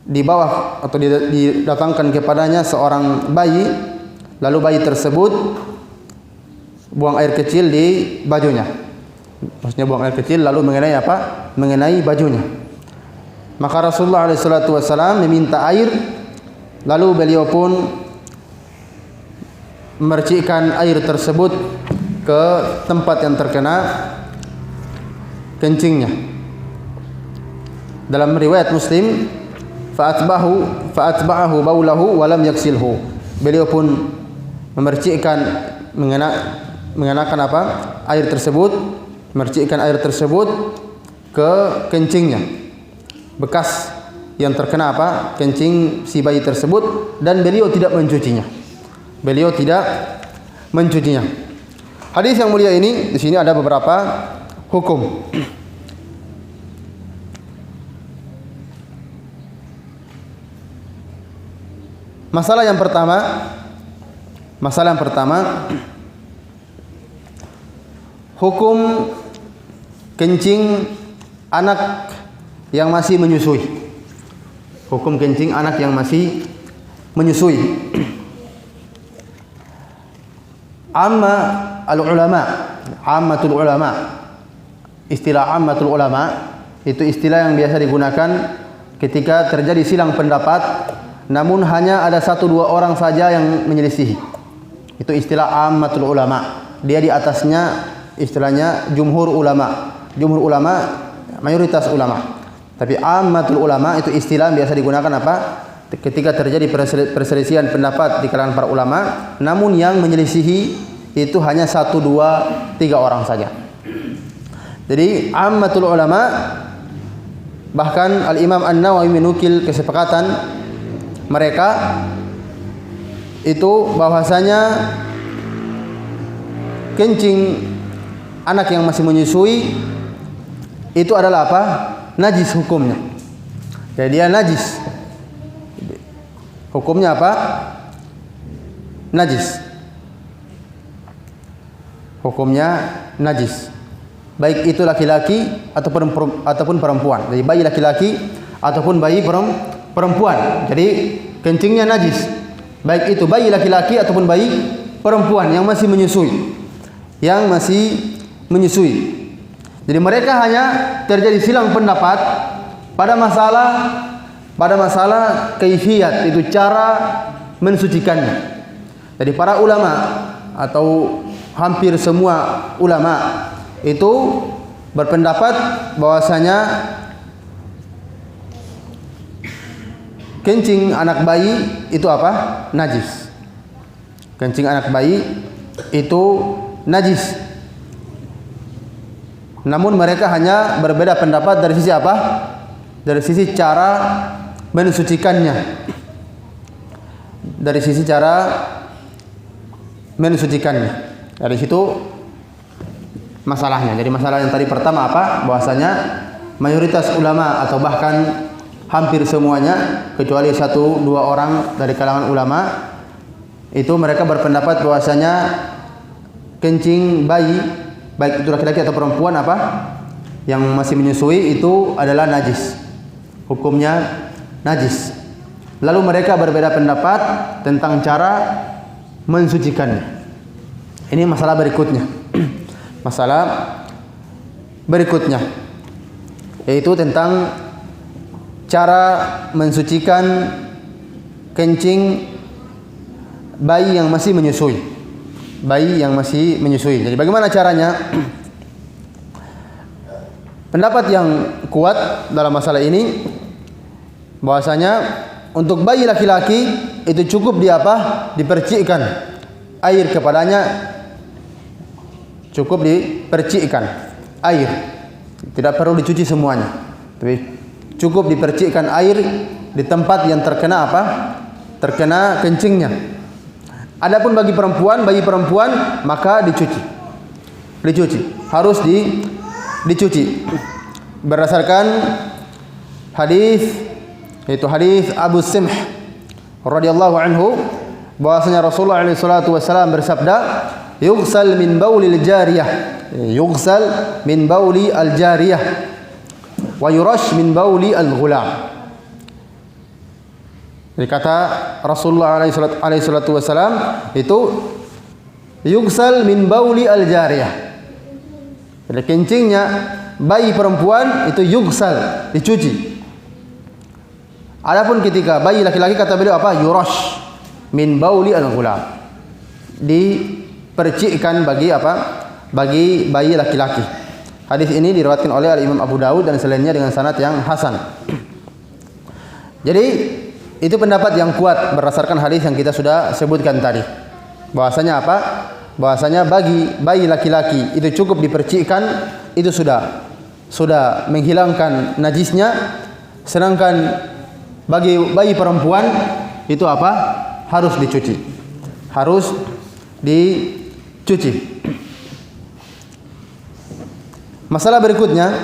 di bawah atau didatangkan kepadanya seorang bayi lalu bayi tersebut buang air kecil di bajunya. Maksudnya buang air kecil lalu mengenai apa? Mengenai bajunya. Maka Rasulullah SAW meminta air, lalu beliau pun memercikkan air tersebut ke tempat yang terkena kencingnya. Dalam riwayat Muslim, fa'atba'ahu baulahu wa lam yaksilhu. Beliau pun memercikkan mengenakan apa? Air tersebut, memercikkan air tersebut ke kencingnya. Bekas yang terkena apa? Kencing si bayi tersebut, dan beliau tidak mencucinya. Beliau tidak mencucinya. Hadis yang mulia ini di sini ada beberapa hukum. Masalah yang pertama, hukum kencing anak yang masih menyusui. Hukum kencing anak yang masih menyusui. Ammatul ulama. Istilah ammatul ulama itu istilah yang biasa digunakan ketika terjadi silang pendapat, namun hanya ada 1-2 orang saja yang menyelisihi. Itu istilah ammatul ulama. Dia di atasnya istilahnya jumhur ulama. Jumhur ulama mayoritas ulama. Tapi ammatul ulama itu istilah yang biasa digunakan apa? Ketika terjadi perselisihan pendapat di kalangan para ulama, namun yang menyelisihi itu hanya 1, 2, 3 orang saja. Jadi ammatul ulama, bahkan Al-Imam An-Nawawi menukil kesepakatan mereka itu bahwasanya kencing anak yang masih menyusui itu adalah apa? Najis hukumnya. Jadi dia najis. Hukumnya apa? Najis. Hukumnya najis. Baik itu laki-laki ataupun perempuan. Jadi bayi laki-laki ataupun bayi perempuan. Jadi kencingnya najis. Baik itu bayi laki-laki ataupun bayi perempuan yang masih menyusui. Jadi mereka hanya terjadi silang pendapat pada masalah kaifiyat, itu cara mensucikannya. Jadi para ulama atau hampir semua ulama itu berpendapat bahwasanya kencing anak bayi itu apa? Najis. Kencing anak bayi itu najis. Namun mereka hanya berbeda pendapat dari sisi apa? Dari sisi cara mensucikannya. Dari sisi cara mensucikannya. Dari situ masalahnya. Jadi masalah yang tadi pertama apa? Bahwasanya mayoritas ulama atau bahkan hampir semuanya kecuali 1-2 orang dari kalangan ulama itu mereka berpendapat bahwasanya kencing bayi baik itu laki-laki atau perempuan apa yang masih menyusui itu adalah najis. Hukumnya najis. Lalu mereka berbeda pendapat tentang cara mensucikannya. Ini masalah berikutnya. Masalah berikutnya yaitu tentang cara mensucikan kencing bayi yang masih menyusui. Bayi yang masih menyusui. Jadi bagaimana caranya? Pendapat yang kuat dalam masalah ini bahwasanya untuk bayi laki-laki itu cukup dipercikkan air kepadanya, cukup dipercikkan air, tidak perlu dicuci semuanya, tapi cukup dipercikkan air di tempat yang terkena apa? Terkena kencingnya. Adapun bagi bayi perempuan maka dicuci, harus dicuci. Berdasarkan hadis yaitu hadis Abu Simh radhiyallahu anhu bahwasanya Rasulullah SAW bersabda, yughsal min baulil jariyah, yughsal min bauli al jariyah wa yurash min bauli al ghulam. Jadi kata Rasulullah alaihi salatu wasalam itu yugsal min bauli al-jariyah. Jadi kencingnya bayi perempuan itu yugsal, dicuci. Adapun ketika bayi laki-laki kata beliau apa? Yurash min bauli al-ghulam. Dipercikkan bagi apa? Bagi bayi laki-laki. Hadis ini diriwayatkan oleh Imam Abu Dawud dan selainnya dengan sanad yang hasan. Jadi itu pendapat yang kuat berdasarkan hadis yang kita sudah sebutkan tadi. Bahwasanya apa? Bahwasanya bagi bayi laki-laki itu cukup dipercikkan, itu sudah menghilangkan najisnya. Sedangkan bagi bayi perempuan itu apa? Harus dicuci. Harus dicuci. Masalah berikutnya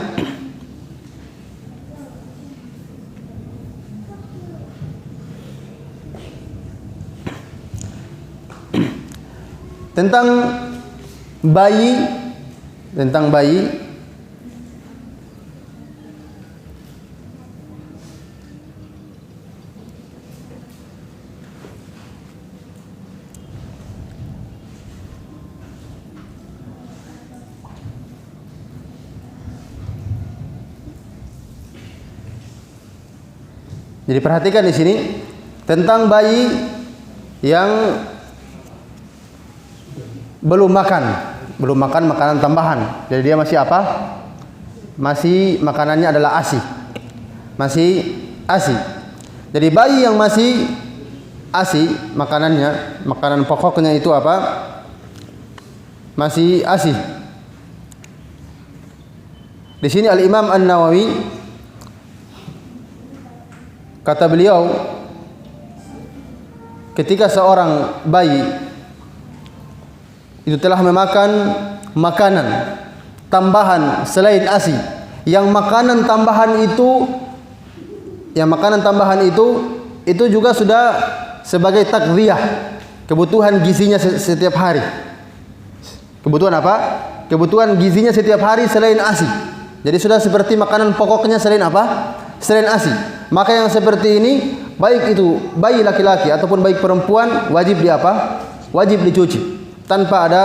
tentang bayi Jadi perhatikan di sini tentang bayi yang belum makan makanan tambahan. Jadi dia masih apa? Masih makanannya adalah ASI. Masih ASI. Jadi bayi yang masih ASI makanannya, makanan pokoknya itu apa? Masih ASI. Di sini Al-Imam An-Nawawi kata beliau, ketika seorang bayi itu telah memakan makanan tambahan selain ASI, yang makanan tambahan itu juga sudah sebagai takdhiyah, kebutuhan gizinya setiap hari. Kebutuhan apa? Kebutuhan gizinya setiap hari selain ASI. Jadi sudah seperti makanan pokoknya selain apa? Selain ASI. Maka yang seperti ini, baik itu bayi laki-laki ataupun bayi perempuan, wajib di apa? Wajib dicuci, tanpa ada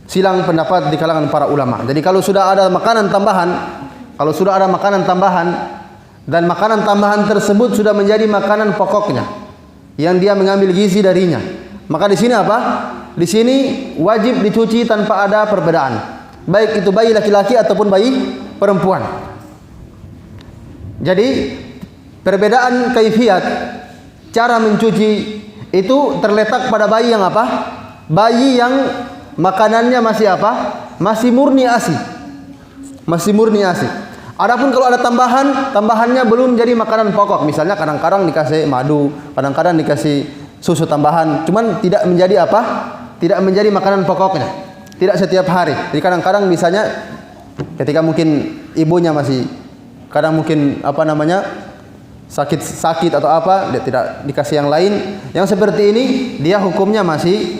silang pendapat di kalangan para ulama. Jadi kalau sudah ada makanan tambahan, dan makanan tambahan tersebut sudah menjadi makanan pokoknya yang dia mengambil gizi darinya, maka di sini apa? Di sini wajib dicuci tanpa ada perbedaan, baik itu bayi laki-laki ataupun bayi perempuan. Jadi perbedaan kaifiat cara mencuci itu terletak pada bayi yang apa? Bayi yang makanannya masih apa? Masih murni ASI. Masih murni ASI. Adapun kalau ada tambahannya belum jadi makanan pokok. Misalnya kadang-kadang dikasih madu, kadang-kadang dikasih susu tambahan, cuman tidak menjadi apa? Tidak menjadi makanan pokoknya. Tidak setiap hari. Jadi kadang-kadang misalnya ketika mungkin ibunya masih kadang mungkin sakit atau apa, dia tidak dikasih yang lain. Yang seperti ini dia hukumnya masih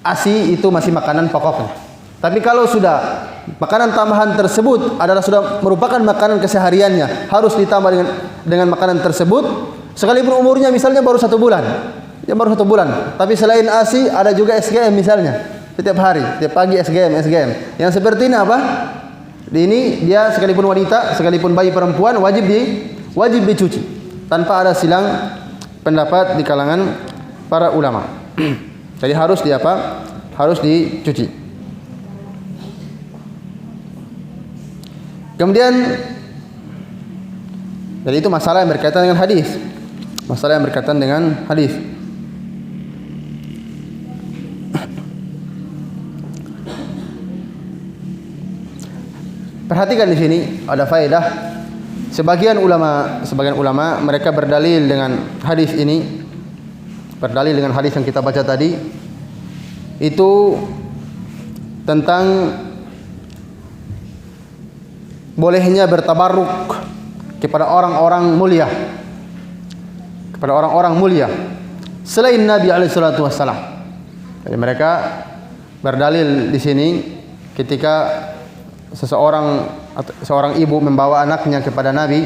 ASI, itu masih makanan pokoknya. Tapi kalau sudah makanan tambahan tersebut adalah sudah merupakan makanan kesehariannya, harus ditambah dengan makanan tersebut, sekalipun umurnya misalnya baru 1 bulan. Ya baru 1 bulan. Tapi selain ASI ada juga SGM misalnya. Setiap hari, setiap pagi SGM. Yang seperti ini apa? Ini dia sekalipun wanita, sekalipun bayi perempuan wajib dicuci tanpa ada silang pendapat di kalangan para ulama. Jadi harus harus dicuci. Kemudian jadi itu masalah yang berkaitan dengan hadis. Masalah yang berkaitan dengan hadis. Perhatikan di sini ada faedah. Sebagian ulama mereka berdalil dengan hadis ini, berdalil dengan hadis yang kita baca tadi, itu tentang bolehnya bertabarruk kepada orang-orang mulia, selain Nabi alaihi salatu wassalam. Jadi mereka berdalil di sini ketika seorang ibu membawa anaknya kepada Nabi,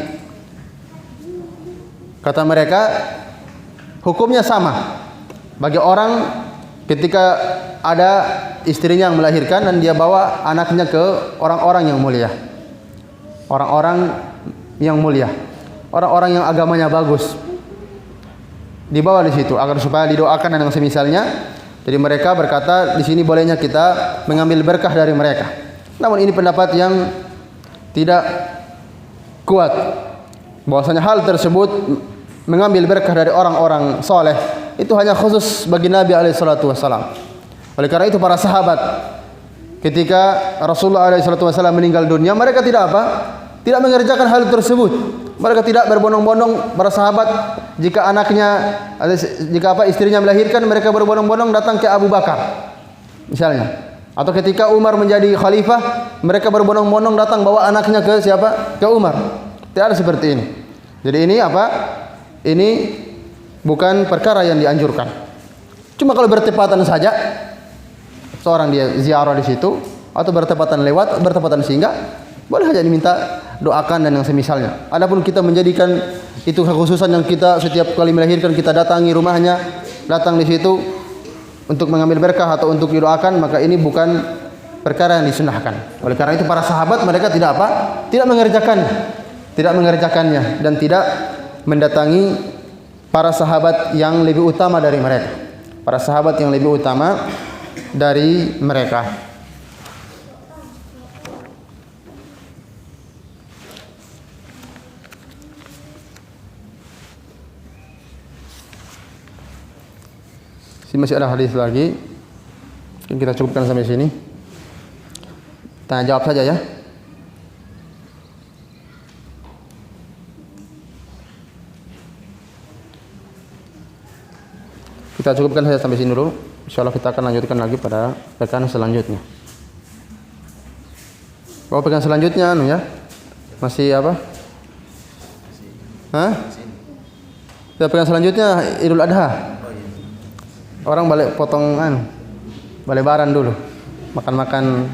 kata mereka, hukumnya sama bagi orang ketika ada istrinya yang melahirkan dan dia bawa anaknya ke orang-orang yang mulia. Orang-orang yang mulia, orang-orang yang agamanya bagus, dibawa di situ agar supaya didoakan dan yang semisalnya. Jadi mereka berkata di sini bolehnya kita mengambil berkah dari mereka. Namun ini pendapat yang tidak kuat. Bahwasanya hal tersebut mengambil berkah dari orang-orang soleh itu hanya khusus bagi Nabi alaihissalatu wassalam. Oleh karena itu para sahabat ketika Rasulullah alaihissalatu wassalam meninggal dunia, mereka tidak apa? Tidak mengerjakan hal tersebut. Mereka tidak berbondong-bondong para sahabat jika anaknya, jika istrinya melahirkan, mereka berbondong-bondong datang ke Abu Bakar misalnya. Atau ketika Umar menjadi khalifah, mereka berbondong-bondong datang bawa anaknya ke siapa? Ke Umar. Tidak ada seperti ini. Jadi ini apa? Ini bukan perkara yang dianjurkan. Cuma kalau bertepatan saja, seorang dia ziarah di situ atau bertepatan lewat, bertepatan singgah, boleh saja diminta doakan dan yang semisalnya. Adapun kita menjadikan itu kekhususan yang kita setiap kali melahirkan kita datangi rumahnya, datang di situ untuk mengambil berkah atau untuk didoakan, maka ini bukan perkara yang disunahkan. Oleh karena itu para sahabat mereka tidak apa? Tidak mengerjakannya dan tidak mendatangi para sahabat yang lebih utama dari mereka. Para sahabat yang lebih utama dari mereka. Masih ada hadis lagi. Mungkin kita cukupkan sampai sini. Tanya jawab saja ya. Kita cukupkan saja sampai sini dulu. Insyaallah kita akan lanjutkan lagi pada pekan selanjutnya. Oh, pekan selanjutnya ya. Masih apa? Hah? Ya, pekan selanjutnya Idul Adha. Orang balik potongan, balik lebaran dulu, makan-makan,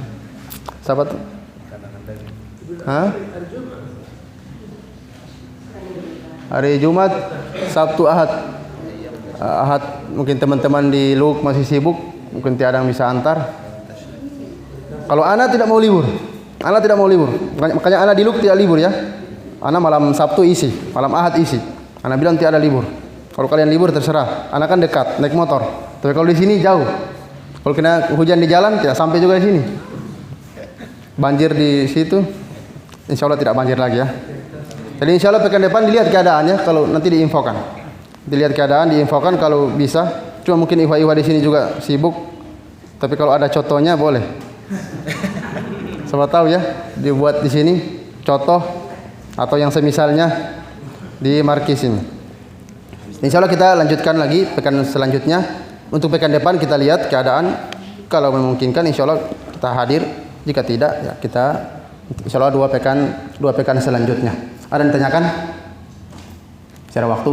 sahabat. Hah? Hari Jumat, Sabtu, Ahad. Ahad mungkin teman-teman di Luk masih sibuk, mungkin tiada yang bisa antar. Kalau ana tidak mau libur, makanya ana di Luk tidak libur ya. Ana malam Sabtu isi, malam Ahad isi. Ana bilang tiada libur. Kalau kalian libur terserah, anak kan dekat, naik motor. Tapi kalau di sini jauh. Kalau kena hujan di jalan, tidak sampai juga di sini. Banjir di situ, insya Allah tidak banjir lagi ya. Jadi insya Allah pekan depan dilihat keadaannya, kalau nanti diinfokan. Dilihat keadaan, diinfokan kalau bisa. Cuma mungkin ikhwah-ikhwah di sini juga sibuk. Tapi kalau ada contohnya boleh. Siapa tahu ya, dibuat di sini contoh atau yang semisalnya di markis ini. Insya Allah kita lanjutkan lagi pekan selanjutnya. Untuk pekan depan kita lihat keadaan. Kalau memungkinkan insya Allah kita hadir. Jika tidak ya kita insya Allah dua pekan selanjutnya. Ada yang ditanyakan? Secara waktu.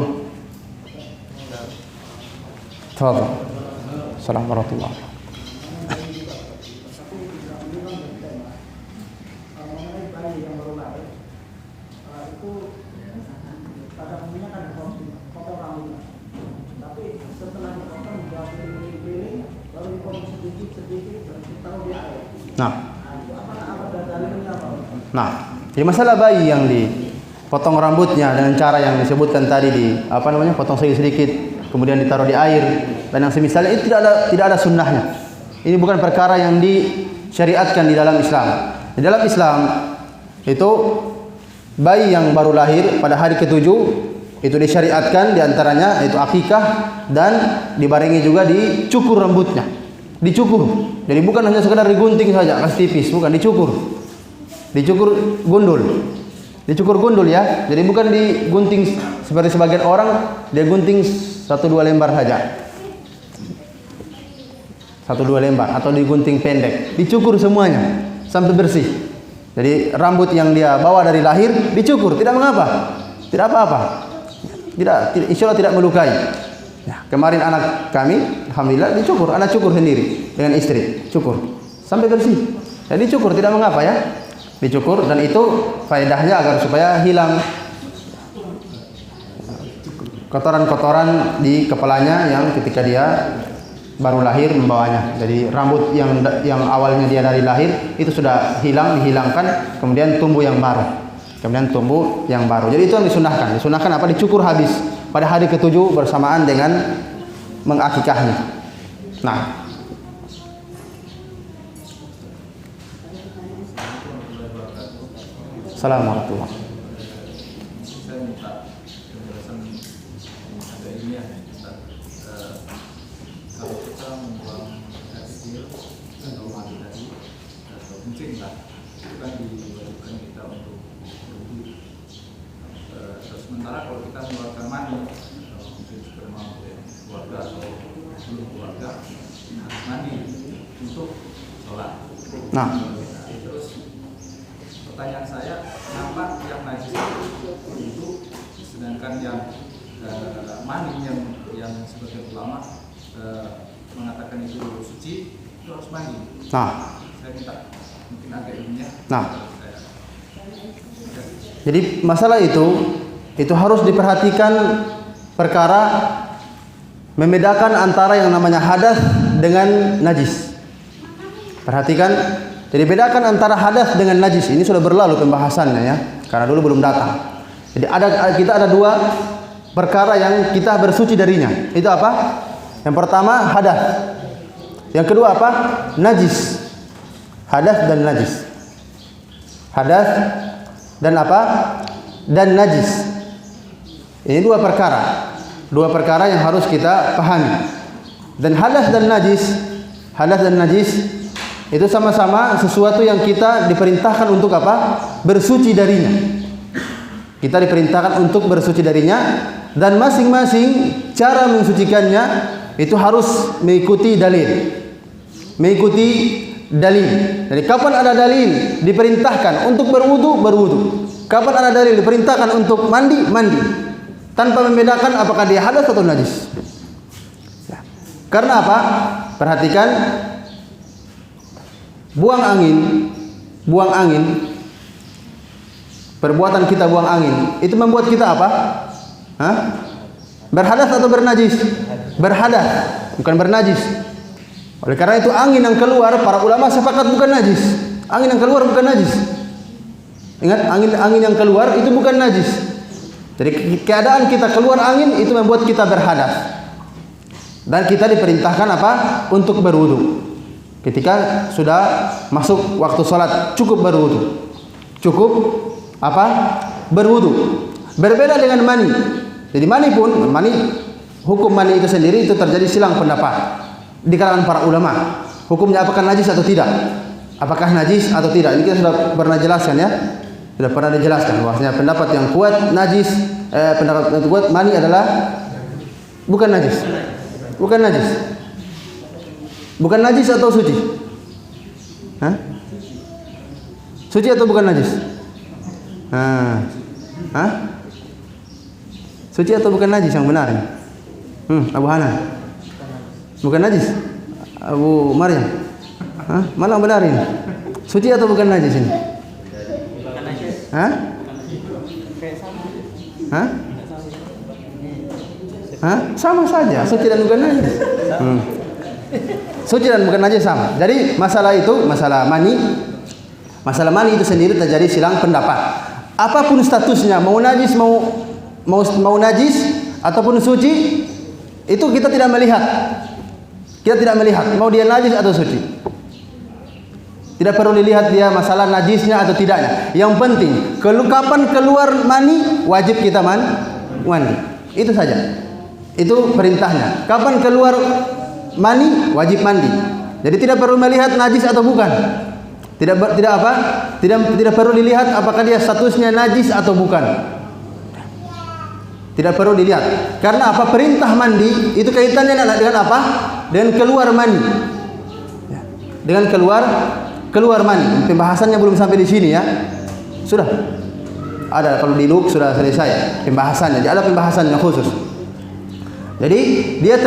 Tafadhol. Assalamualaikum warahmatullahi wabarakatuh. Nah, jadi masalah bayi yang dipotong rambutnya dengan cara yang disebutkan tadi potong sedikit, kemudian ditaruh di air dan yang semisalnya itu tidak ada sunnahnya. Ini bukan perkara yang disyariatkan di dalam Islam. Di dalam Islam itu bayi yang baru lahir pada hari ke-7 itu disyariatkan diantaranya itu akikah dan dibarengi juga dicukur rambutnya. Dicukur. Jadi bukan hanya sekedar digunting saja, kasih tipis, bukan dicukur. Dicukur gundul. Dicukur gundul ya. Jadi bukan digunting seperti sebagian orang, dia gunting 1-2 lembar saja. 1-2 lembar atau digunting pendek. Dicukur semuanya sampai bersih. Jadi rambut yang dia bawa dari lahir dicukur, tidak mengapa. Tidak apa-apa. Tidak, insya Allah tidak melukai. Ya, kemarin anak kami, alhamdulillah dicukur, anak cukur sendiri dengan istri, cukur sampai bersih. Jadi cukur tidak mengapa ya, dicukur dan itu faedahnya agar supaya hilang kotoran-kotoran di kepalanya yang ketika dia baru lahir membawanya. Jadi rambut yang awalnya dia dari lahir itu sudah dihilangkan, kemudian tumbuh yang baru. Jadi itu yang disunahkan. Disunahkan apa? Dicukur habis pada hari ke-7 bersamaan dengan mengakikahnya. Nah, Assalamualaikum warahmatullahi wabarakatuh. Saya minta penjelasan ada ilmiah ya, Ustaz. Kalau kita membuang air kecil atau mandi tadi atau kencing lah, itu kan diwajibkan kita untuk berwudu. Sementara kalau kita mengeluarkan mani atau mungkin sperma oleh keluarga atau belum keluarga, mandi untuk sholat. Nah, Terus pertanyaan saya, kenapa yang najis itu sedangkan yang mani yang sebagian ulama mengatakan itu suci, itu harus mandi. nah, Saya minta mungkin agak ilmiah. nah. Jadi masalah itu harus diperhatikan perkara membedakan antara yang namanya hadas dengan najis. Perhatikan, jadi bedakan antara hadas dengan najis. Ini sudah berlalu pembahasannya ya, karena dulu belum datang. Jadi kita ada dua perkara yang kita bersuci darinya. Itu apa? Yang pertama hadas. Yang kedua apa? Najis. Hadas dan najis. Hadas dan apa? Dan najis. Ini dua perkara yang harus kita pahami. Dan hadas dan najis itu sama-sama sesuatu yang kita diperintahkan untuk apa? Bersuci darinya. Kita diperintahkan untuk bersuci darinya, dan masing-masing cara mensucikannya itu harus mengikuti dalil. Jadi kapan ada dalil diperintahkan untuk berwudu. Kapan ada dalil diperintahkan untuk mandi. Tanpa membedakan apakah dia hadas atau najis. Ya. Karena apa? Perhatikan, buang angin, perbuatan kita buang angin, itu membuat kita apa? Berhadas atau bernajis? Berhadas, bukan bernajis. Oleh karena itu angin yang keluar, para ulama sepakat bukan najis. Angin yang keluar bukan najis. Ingat, angin yang keluar itu bukan najis. Jadi keadaan kita keluar angin itu membuat kita berhadas. Dan kita diperintahkan apa? Untuk berwudu. Ketika sudah masuk waktu sholat, cukup berwudu. Cukup apa? Berwudu. Berbeda dengan mani. Jadi hukum mani itu sendiri itu terjadi silang pendapat di kalangan para ulama. Hukumnya apakah najis atau tidak? Apakah najis atau tidak? Ini kita sudah pernah jelaskan ya. Sudah pernah dijelaskan bahwasanya pendapat yang kuat pendapat yang kuat mani adalah bukan najis. Bukan najis atau suci? Suci atau bukan najis? Suci atau bukan najis yang benar? Abu Hanan. Bukan najis. Abu Maryam. Mana yang benar ini? Suci atau bukan najis ini? Sama saja, suci dan bukan najis. Suci dan bukan najis sama. Jadi masalah mani itu sendiri terjadi silang pendapat. Apapun statusnya, mau najis mau najis ataupun suci, itu kita tidak melihat. Mau dia najis atau suci. Tidak perlu dilihat dia masalah najisnya atau tidaknya. Yang penting, kapan keluar mani wajib kita mandi. Itu saja. Itu perintahnya. Kapan keluar mani wajib mandi. Jadi tidak perlu melihat najis atau bukan. Tidak perlu dilihat apakah dia statusnya najis atau bukan. Tidak perlu dilihat. Karena apa? Perintah mandi itu kaitannya dengan apa? Dengan keluar mani. Dengan keluar mani. Pembahasannya belum sampai di sini ya. Sudah. Ada kalau di luk sudah selesai pembahasannya. Ada pembahasannya khusus. Jadi dia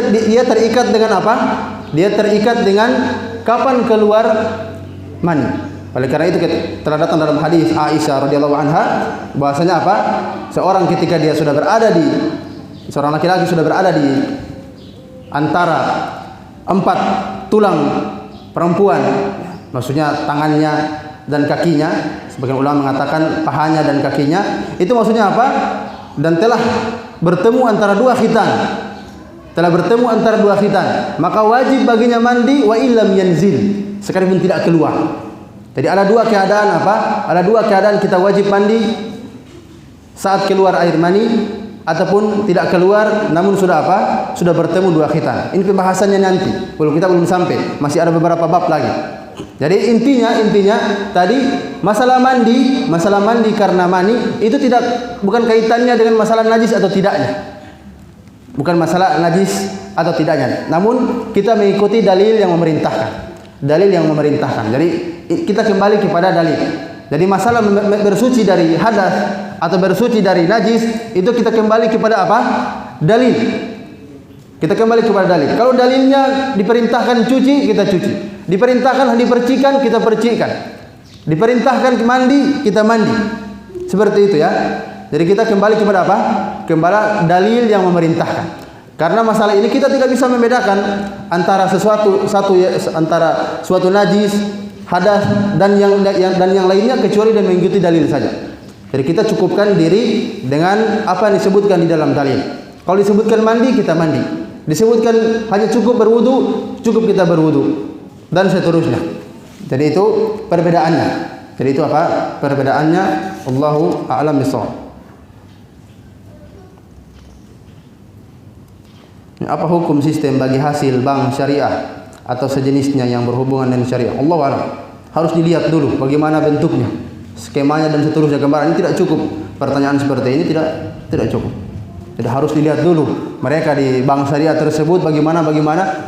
terikat dengan apa? Dia terikat dengan kapan keluar mani. Oleh karena itu telah datang dalam hadis Aisyah radhiyallahu anha bahwasanya apa? Seorang ketika dia sudah berada di seorang laki-laki sudah berada di antara 4 tulang perempuan, maksudnya tangannya dan kakinya, sebagian ulama mengatakan pahanya dan kakinya, itu maksudnya apa? Dan telah bertemu antara 2 khitan. Telah bertemu antara 2 khitan, maka wajib baginya mandi wa illam yanzil, sekalipun tidak keluar. Jadi ada 2 keadaan apa? Ada 2 keadaan kita wajib mandi saat keluar air mani ataupun tidak keluar namun sudah apa? Sudah bertemu 2 khitan. Ini pembahasannya nanti. Kita belum sampai, masih ada beberapa bab lagi. Jadi intinya tadi masalah mandi karena mani itu bukan kaitannya dengan masalah najis atau tidaknya. Bukan masalah najis atau tidaknya. Namun kita mengikuti dalil yang memerintahkan. Dalil yang memerintahkan. Jadi kita kembali kepada dalil. Jadi masalah bersuci dari hadas atau bersuci dari najis itu kita kembali kepada apa? Dalil. Kita kembali kepada dalil. Kalau dalilnya diperintahkan cuci, kita cuci. Diperintahkan dipercikan, kita percikan. Diperintahkan mandi, kita mandi. Seperti itu ya. Jadi kita kembali kepada apa? Kembali dalil yang memerintahkan. Karena masalah ini kita tidak bisa membedakan antara antara suatu najis, hadas dan yang lainnya kecuali dengan mengikuti dalil saja. Jadi kita cukupkan diri dengan apa yang disebutkan di dalam dalil. Kalau disebutkan mandi, kita mandi. Disebutkan hanya cukup berwudu, cukup kita berwudu dan seterusnya. Jadi itu perbedaannya. Jadi itu apa? Perbedaannya Allahu a'lam bishawab. Apa hukum sistem bagi hasil bank syariah atau sejenisnya yang berhubungan dengan syariah? Allahu a'lam. Harus dilihat dulu bagaimana bentuknya, skemanya dan seterusnya. Gambaran ini tidak cukup. Pertanyaan seperti ini tidak cukup. Jadi harus dilihat dulu mereka di bank syariah tersebut bagaimana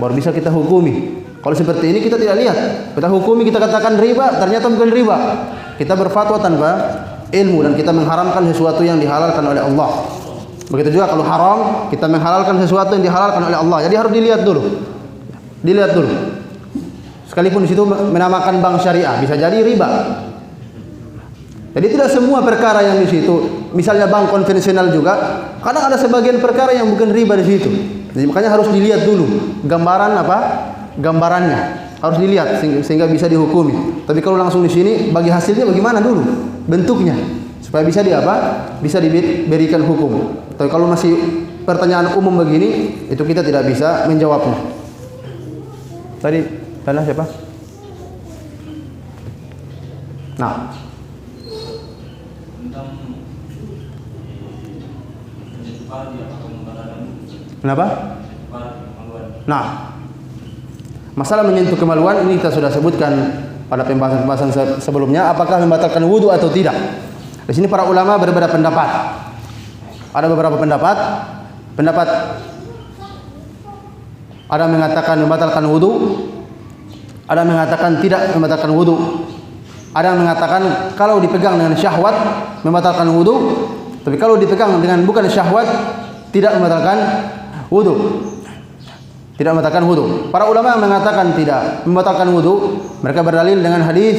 baru bisa kita hukumi. Kalau seperti ini kita tidak lihat, kita hukumi, kita katakan riba, ternyata bukan riba. Kita berfatwa tanpa ilmu dan kita mengharamkan sesuatu yang dihalalkan oleh Allah. Begitu juga kalau haram, kita menghalalkan sesuatu yang dihalalkan oleh Allah. Jadi harus dilihat dulu. Dilihat dulu. Sekalipun di situ menamakan bank syariah, bisa jadi riba. Jadi tidak semua perkara yang di situ, misalnya bank konvensional juga, kadang ada sebagian perkara yang bukan riba di situ. Jadi makanya harus dilihat dulu gambaran apa? Gambarannya harus dilihat sehingga bisa dihukumi. Tapi kalau langsung di sini bagi hasilnya bagaimana dulu? Bentuknya supaya bisa bisa diberikan hukum. Tapi kalau masih pertanyaan umum begini, itu kita tidak bisa menjawabnya. Tadi tanya siapa? Nah, kenapa? Nah, masalah menyentuh kemaluan ini kita sudah sebutkan pada pembahasan sebelumnya. Apakah membatalkan wudu atau tidak? Di sini para ulama berbeda pendapat. Ada beberapa pendapat. Ada yang mengatakan membatalkan wudu, ada yang mengatakan tidak membatalkan wudu. Ada yang mengatakan kalau dipegang dengan syahwat membatalkan wudu, tapi kalau dipegang dengan bukan syahwat tidak membatalkan wudu. Tidak membatalkan wudu. Para ulama yang mengatakan tidak membatalkan wudu, mereka berdalil dengan hadis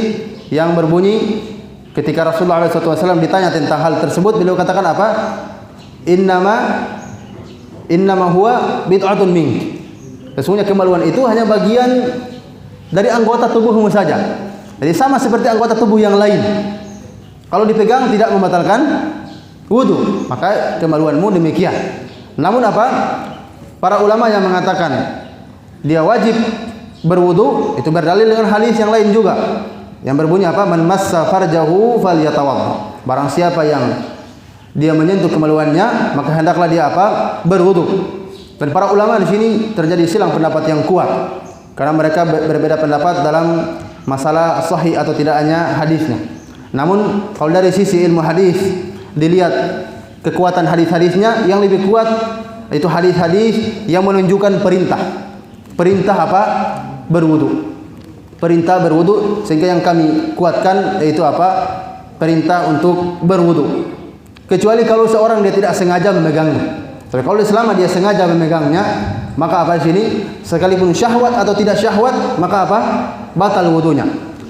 yang berbunyi ketika Rasulullah SAW ditanya tentang hal tersebut, beliau katakan apa? Innama huwa bid'atun mink. Sesungguhnya kemaluan itu hanya bagian dari anggota tubuhmu saja. Jadi sama seperti anggota tubuh yang lain. Kalau dipegang tidak membatalkan wudu, maka kemaluanmu demikian. Namun apa? Para ulama yang mengatakan dia wajib berwudu itu berdalil dengan hadis yang lain juga. Yang berbunyi apa? Man massa farjahu falyatawadda. Barang siapa yang dia menyentuh kemaluannya, maka hendaklah dia apa? Berwudu. Dan para ulama di sini terjadi silang pendapat yang kuat karena mereka berbeda pendapat dalam masalah sahih atau tidaknya hadisnya. Namun kalau dari sisi ilmu hadis dilihat kekuatan hadis-hadisnya, yang lebih kuat itu hadis-hadis yang menunjukkan perintah apa? Berwudu. Perintah berwudu, sehingga yang kami kuatkan yaitu apa? Perintah untuk berwudu. Kecuali kalau seorang dia tidak sengaja memegangnya. Tapi kalau selama dia sengaja memegangnya, maka apa di sini? Sekalipun syahwat atau tidak syahwat, maka apa? Batal wudunya.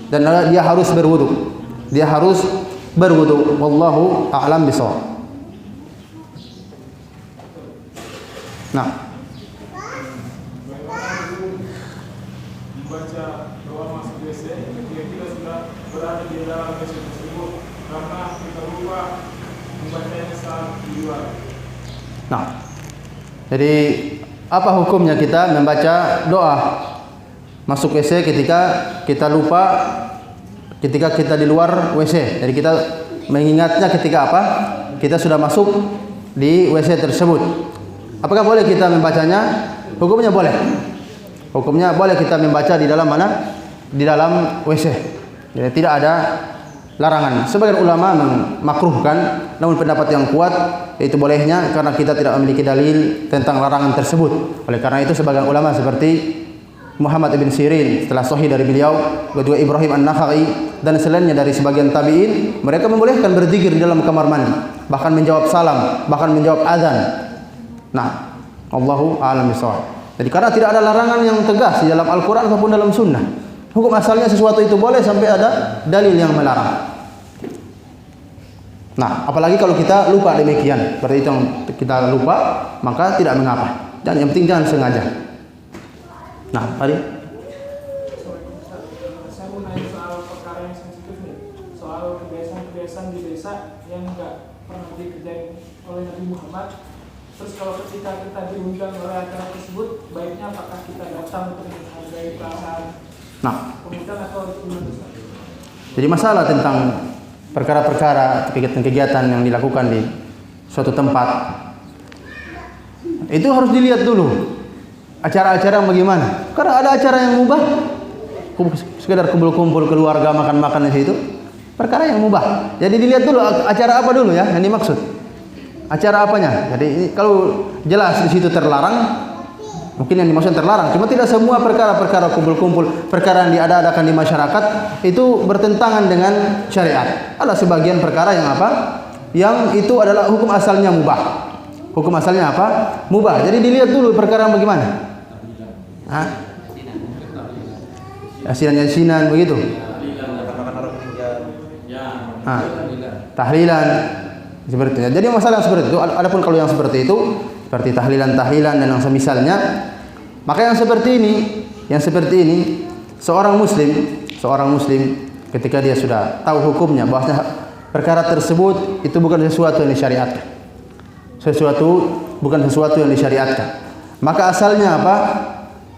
Dan dia harus berwudu. Dia harus berwudu. Wallahu a'lam bishawab. Nah, membaca doa masuk WC ketika kita sudah berada di dalam WC tersebut karena kita lupa membacanya saat di luar. nah, jadi apa hukumnya kita membaca doa masuk WC ketika kita lupa, ketika kita di luar WC? Jadi kita mengingatnya ketika apa? Kita sudah masuk di WC tersebut. Apakah boleh kita membacanya? Hukumnya boleh. Hukumnya boleh kita membaca di dalam mana? Di dalam WC. Jadi tidak ada larangan. Sebagian ulama memakruhkan, namun pendapat yang kuat yaitu bolehnya karena kita tidak memiliki dalil tentang larangan tersebut. Oleh karena itu sebagian ulama seperti Muhammad ibn Sirin setelah sahih dari beliau, kedua Ibrahim An-Nakhai dan selainnya dari sebagian tabi'in, mereka membolehkan berzikir di dalam kamar mandi, bahkan menjawab salam, bahkan menjawab azan. Nah, Allahu a'lam bishawab. Jadi karena tidak ada larangan yang tegas di dalam Al-Qur'an ataupun dalam sunnah. Hukum asalnya sesuatu itu boleh sampai ada dalil yang melarang. Nah, apalagi kalau kita lupa demikian, berarti itu kita lupa, maka tidak mengapa. Dan yang penting jangan sengaja. Nah, tadi Saya mau nanya soal perkara yang sensitif nih, soal kebiasaan-kebiasaan di desa yang nggak pernah dikerjain oleh Nabi Muhammad. Terus kalau ketika kita diundang oleh acara tersebut, baiknya apakah kita datang untuk menghargai perasaan pengundang atau gimana? jadi masalah tentang perkara-perkara kegiatan-kegiatan yang dilakukan di suatu tempat itu harus dilihat dulu acara-acara yang bagaimana. Karena ada acara yang mubah, sekedar kumpul-kumpul keluarga makan-makan di situ, perkara yang mubah. Jadi dilihat dulu acara apa dulu ya yang dimaksud. Acara apanya? Jadi ini kalau jelas di situ terlarang, mungkin yang dimaksud terlarang. Cuma tidak semua perkara-perkara kumpul-kumpul, perkara yang diada-adakan di masyarakat itu bertentangan dengan syariat. Ada sebagian perkara yang apa? Yang itu adalah hukum asalnya mubah. Hukum asalnya apa? Mubah. Jadi dilihat dulu perkara yang bagaimana. Yasinan begitu. Tahlilan seperti itu. Jadi masalah seperti itu. Adapun kalau yang seperti itu, seperti tahlilan dan yang semisalnya, maka yang seperti ini, seorang muslim ketika dia sudah tahu hukumnya, bahwasanya perkara tersebut itu bukan sesuatu yang disyariatkan. Bukan sesuatu yang disyariatkan. Maka asalnya apa?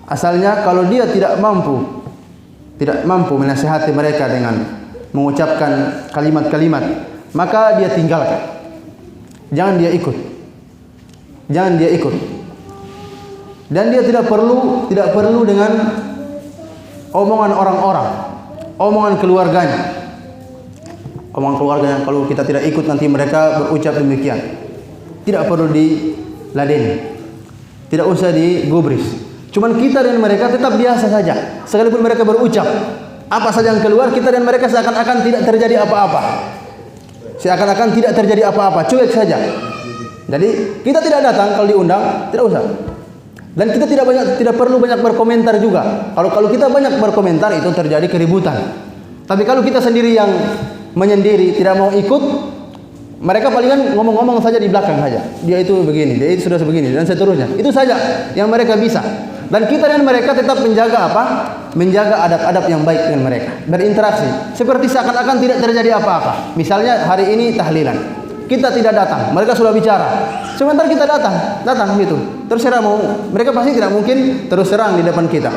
Asalnya kalau dia tidak mampu menasihati mereka dengan mengucapkan kalimat-kalimat, maka dia tinggalkan. Jangan dia ikut. Dan dia tidak perlu dengan omongan orang-orang, omongan keluarganya. Omongan keluarganya kalau kita tidak ikut nanti mereka berucap demikian. Tidak perlu diladeni. Tidak usah digubris. Cuman kita dan mereka tetap biasa saja. Sekalipun mereka berucap apa saja yang keluar, kita dan mereka seakan-akan tidak terjadi apa-apa. Cuek saja. Jadi kita tidak datang kalau diundang, tidak usah. Dan kita tidak perlu banyak berkomentar juga. Kalau kita banyak berkomentar itu terjadi keributan. Tapi kalau kita sendiri yang menyendiri tidak mau ikut, mereka palingan ngomong-ngomong saja di belakang saja. Dia itu begini, dia itu sudah begini dan seterusnya. Itu saja yang mereka bisa. Dan kita dan mereka tetap menjaga apa? Menjaga adab-adab yang baik dengan mereka. Berinteraksi seperti seakan-akan tidak terjadi apa-apa. Misalnya hari ini tahlilan, kita tidak datang, mereka sudah bicara. Sebentar kita datang gitu. Terus mau, mereka pasti tidak mungkin terus serang di depan kita.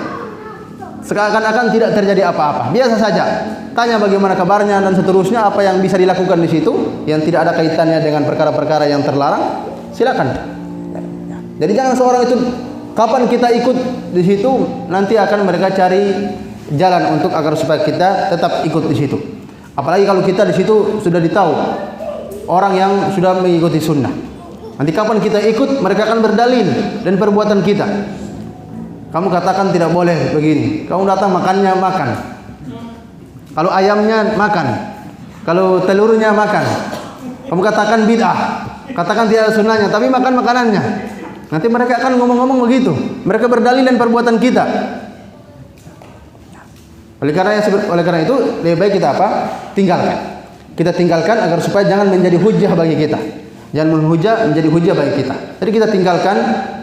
Seakan-akan tidak terjadi apa-apa. Biasa saja. Tanya bagaimana kabarnya dan seterusnya, apa yang bisa dilakukan di situ yang tidak ada kaitannya dengan perkara-perkara yang terlarang. Silakan. Jadi jangan seorang itu kapan kita ikut di situ, nanti akan mereka cari jalan untuk agar supaya kita tetap ikut di situ. Apalagi kalau kita di situ sudah ditahu orang yang sudah mengikuti sunnah. Nanti kapan kita ikut, mereka akan berdalil dan perbuatan kita. Kamu katakan tidak boleh begini. Kamu datang makannya makan. Kalau ayamnya makan. Kalau telurnya makan. Kamu katakan bid'ah. Katakan tidak ada sunnahnya, tapi makan makanannya. Nanti mereka akan ngomong-ngomong begitu. Mereka berdalil dan perbuatan kita. Oleh karena itu lebih baik kita apa? Tinggalkan. Kita tinggalkan agar supaya jangan menjadi hujah bagi kita. Jangan menjadi hujah bagi kita. Jadi kita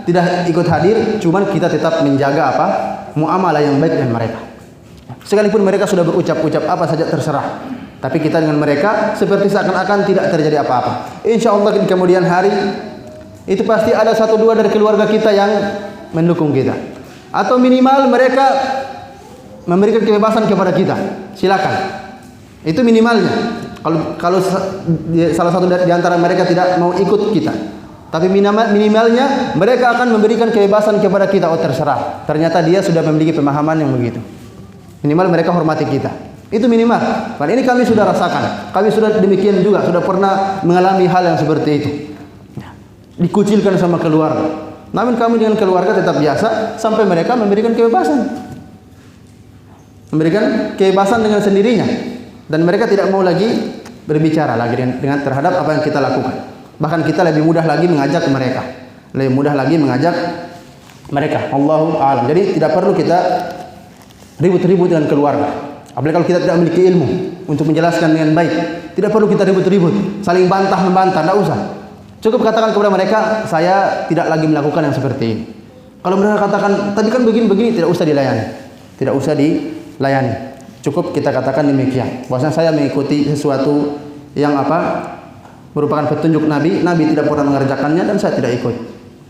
tidak ikut hadir, cuman kita tetap menjaga apa? Muamalah yang baik dengan mereka. Sekalipun mereka sudah berucap-ucap apa saja terserah, tapi kita dengan mereka seperti seakan-akan tidak terjadi apa-apa. Insya Allah di kemudian hari itu pasti ada 1-2 dari keluarga kita yang mendukung kita, atau minimal mereka memberikan kebebasan kepada kita. Silakan, itu minimalnya. Kalau salah satu di antara mereka tidak mau ikut kita, tapi minimalnya mereka akan memberikan kebebasan kepada kita. Oh terserah, ternyata dia sudah memiliki pemahaman yang begitu. Minimal mereka hormati kita, itu minimal. Dan ini kami sudah rasakan, kami sudah demikian juga, sudah pernah mengalami hal yang seperti itu. Dikucilkan sama keluarga, namun kami dengan keluarga tetap biasa sampai mereka memberikan kebebasan dengan sendirinya, dan mereka tidak mau lagi berbicara lagi dengan terhadap apa yang kita lakukan. Bahkan kita lebih mudah lagi mengajak mereka, Allahu a'lam. Jadi tidak perlu kita ribut-ribut dengan keluarga. Apalagi kalau kita tidak memiliki ilmu untuk menjelaskan dengan baik, tidak perlu kita ribut-ribut, saling bantah-membantah, tidak usah. Cukup katakan kepada mereka, saya tidak lagi melakukan yang seperti ini. Kalau mereka katakan, tadi kan begini-begini, tidak usah dilayani. Cukup kita katakan demikian, bahwasanya saya mengikuti sesuatu yang merupakan petunjuk Nabi tidak pernah mengerjakannya dan saya tidak ikut.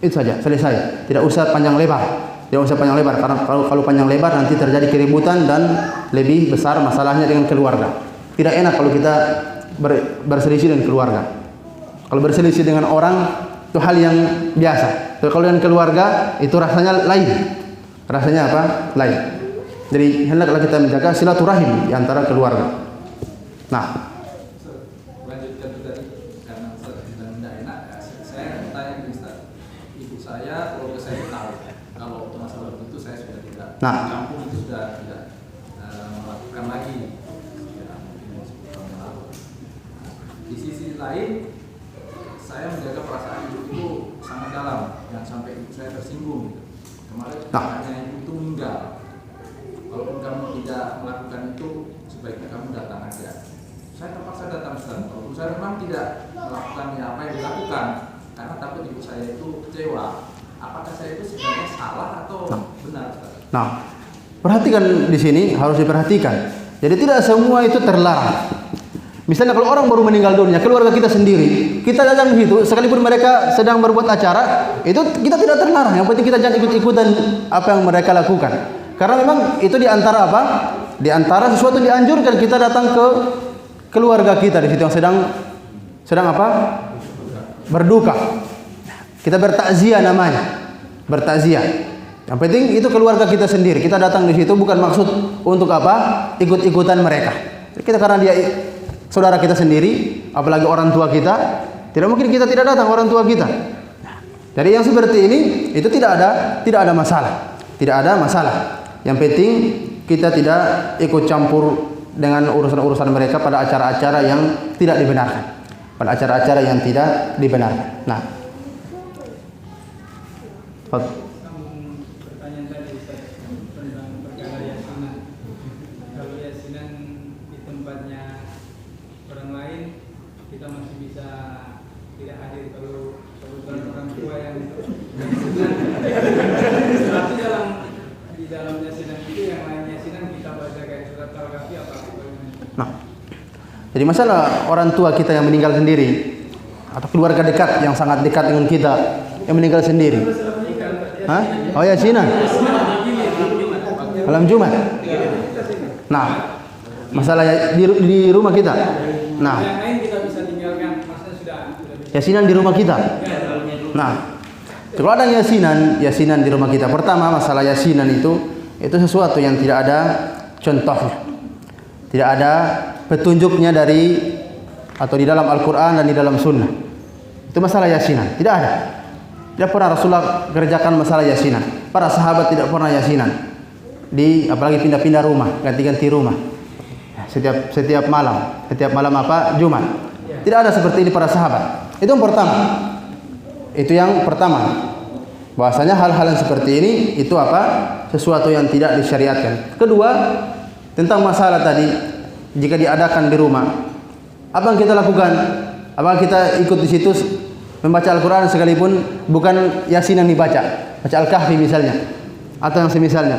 Itu saja, selesai. Tidak usah panjang lebar. Karena kalau panjang lebar nanti terjadi keributan dan lebih besar masalahnya dengan keluarga. Tidak enak kalau kita berselisih dengan keluarga. Kalau berselisih dengan orang itu hal yang biasa. Tapi kalau dengan keluarga itu rasanya lain. Lain. Jadi hendaklah kita menjaga silaturahim di antara keluarga. Nah, lanjutkan itu tadi karena sedang tidak enak. Saya tanya ke Ustaz, ibu saya, keluarga saya tahu kalau masalah itu saya sudah tidak campur, itu sudah tidak melakukan lagi. Ya, di sisi lain, saya menjaga perasaan ibu itu sangat dalam, jangan sampai ibu saya tersinggung. Gitu. Kemarin hanya ibu itu meninggal. Walaupun kamu tidak melakukan itu, sebaiknya kamu datang aja. Saya terpaksa datang, Ustaz. Walaupun saya memang tidak melakukan apa yang dilakukan, karena takut ibu saya itu kecewa. Apakah saya itu sebenarnya salah atau benar, Ustaz? Nah, perhatikan di sini, harus diperhatikan. Jadi tidak semua itu terlarang. Misalnya kalau orang baru meninggal dunia, keluarga kita sendiri, kita datang di situ, sekalipun mereka sedang berbuat acara, itu kita tidak terlarang. Yang penting kita jangan ikut-ikutan apa yang mereka lakukan. Karena memang itu di antara Di antara sesuatu yang dianjurkan kita datang ke keluarga kita di situ yang sedang berduka. Kita bertakziah namanya. Bertakziah. Yang penting itu keluarga kita sendiri. Kita datang di situ bukan maksud untuk ikut-ikutan mereka. Kita karena dia saudara kita sendiri, apalagi orang tua kita, tidak mungkin kita tidak datang orang tua kita. Jadi yang seperti ini itu tidak ada masalah. Tidak ada masalah. Yang penting kita tidak ikut campur dengan urusan-urusan mereka pada acara-acara yang tidak dibenarkan. Nah, pertanyaan tadi tentang perkara yasinan. Kalau yasinan di tempatnya orang lain, kita masih bisa tidak hadir. Kalau kebetulan orang tua yang tapi di dalam yasinan itu yang lain yasinan kita baca kayak surat Al-Kahfi apa? Nah, jadi masalah orang tua kita yang meninggal sendiri atau keluarga dekat yang sangat dekat dengan kita yang meninggal sendiri. Hah? Oh yasinan. Malam Jumat. Nah, masalah di rumah kita. Nah, yang lain kita bisa tinggalkan, maksudnya sudah yasinan di rumah kita. Nah, kalau ada yasinan di rumah kita. Pertama, masalah yasinan itu sesuatu yang tidak ada contohnya. Tidak ada petunjuknya atau di dalam Al-Quran dan di dalam Sunnah. Itu masalah yasinan. Tidak ada. Tidak pernah Rasulullah kerjakan masalah yasinan. Para sahabat tidak pernah yasinan. Apalagi pindah-pindah rumah, ganti-ganti rumah. Setiap malam Jumat. Tidak ada seperti ini para sahabat. Itu yang pertama. Bahwasanya hal-hal yang seperti ini itu sesuatu yang tidak disyariatkan. Kedua, tentang masalah tadi, jika diadakan di rumah, apa yang kita lakukan? Apakah kita ikut di situ membaca Al-Quran sekalipun bukan Yasin yang dibaca, baca Al-Kahfi misalnya atau yang semisalnya.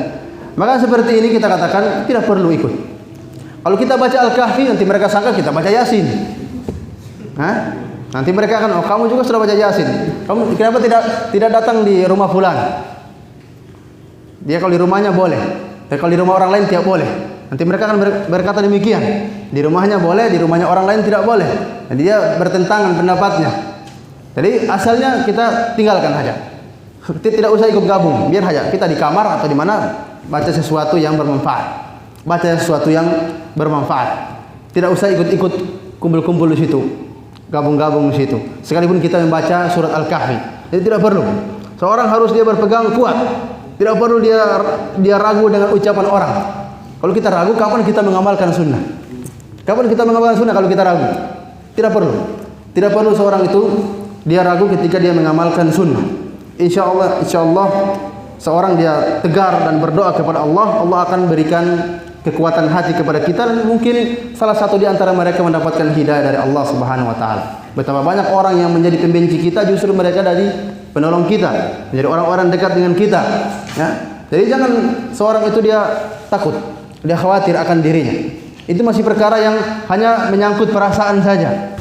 Maka seperti ini kita katakan tidak perlu ikut. Kalau kita baca Al-Kahfi nanti mereka sangka kita baca Yasin. Nanti mereka akan, oh kamu juga sudah baca Yasin. Kamu kenapa tidak datang di rumah fulan? Dia kalau di rumahnya boleh, tapi kalau di rumah orang lain tidak boleh. Nanti mereka akan berkata demikian. Di rumahnya boleh, di rumahnya orang lain tidak boleh. Jadi dia bertentangan pendapatnya. Jadi asalnya kita tinggalkan saja. Tidak usah ikut gabung. Biar saja kita di kamar atau di mana baca sesuatu yang bermanfaat. Baca sesuatu yang bermanfaat. Tidak usah ikut-ikut kumpul-kumpul di situ. Gabung-gabung di situ. Sekalipun kita membaca surat Al-Kahfi. Jadi tidak perlu. Seorang harus dia berpegang kuat. Tidak perlu dia ragu dengan ucapan orang. Kalau kita ragu, kapan kita mengamalkan sunnah? Kapan kita mengamalkan sunnah kalau kita ragu? Tidak perlu. Tidak perlu seorang itu dia ragu ketika dia mengamalkan sunnah. Insya Allah seorang dia tegar dan berdoa kepada Allah, Allah akan berikan kekuatan hati kepada kita dan mungkin salah satu di antara mereka mendapatkan hidayah dari Allah Subhanahu wa taala. Betapa banyak orang yang menjadi pembenci kita justru mereka dari penolong kita, menjadi orang-orang dekat dengan kita. Ya. Jadi jangan seorang itu dia takut, dia khawatir akan dirinya. Itu masih perkara yang hanya menyangkut perasaan saja.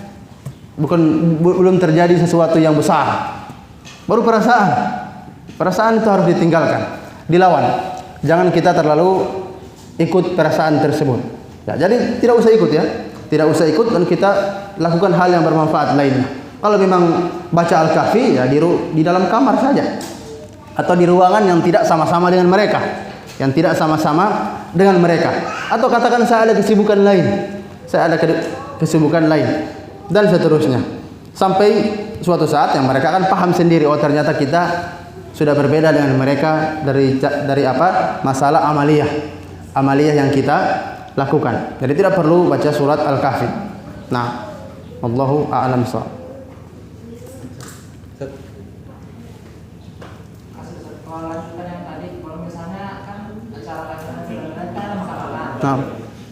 Belum terjadi sesuatu yang besar. Baru perasaan. Perasaan itu harus ditinggalkan, dilawan. Jangan kita terlalu ikut perasaan tersebut. Ya, jadi tidak usah ikut ya. Tidak usah ikut dan kita lakukan hal yang bermanfaat lainnya. Kalau memang baca Al-Kahfi ya di dalam kamar saja. Atau di ruangan yang tidak sama-sama dengan mereka. Yang tidak sama-sama dengan mereka. Atau katakan saya ada kesibukan lain. Saya ada kesibukan lain. Dan seterusnya. Sampai suatu saat yang mereka akan paham sendiri. Oh ternyata kita sudah berbeda dengan mereka dari apa? Masalah amaliyah. Amaliyah yang kita lakukan. Jadi tidak perlu baca surat Al-Kahfi. Nah, wallahu a'lam bishawab. Kalau lanjutan yang tadi, kalau misalnya kan acara kajian kan ada makanan.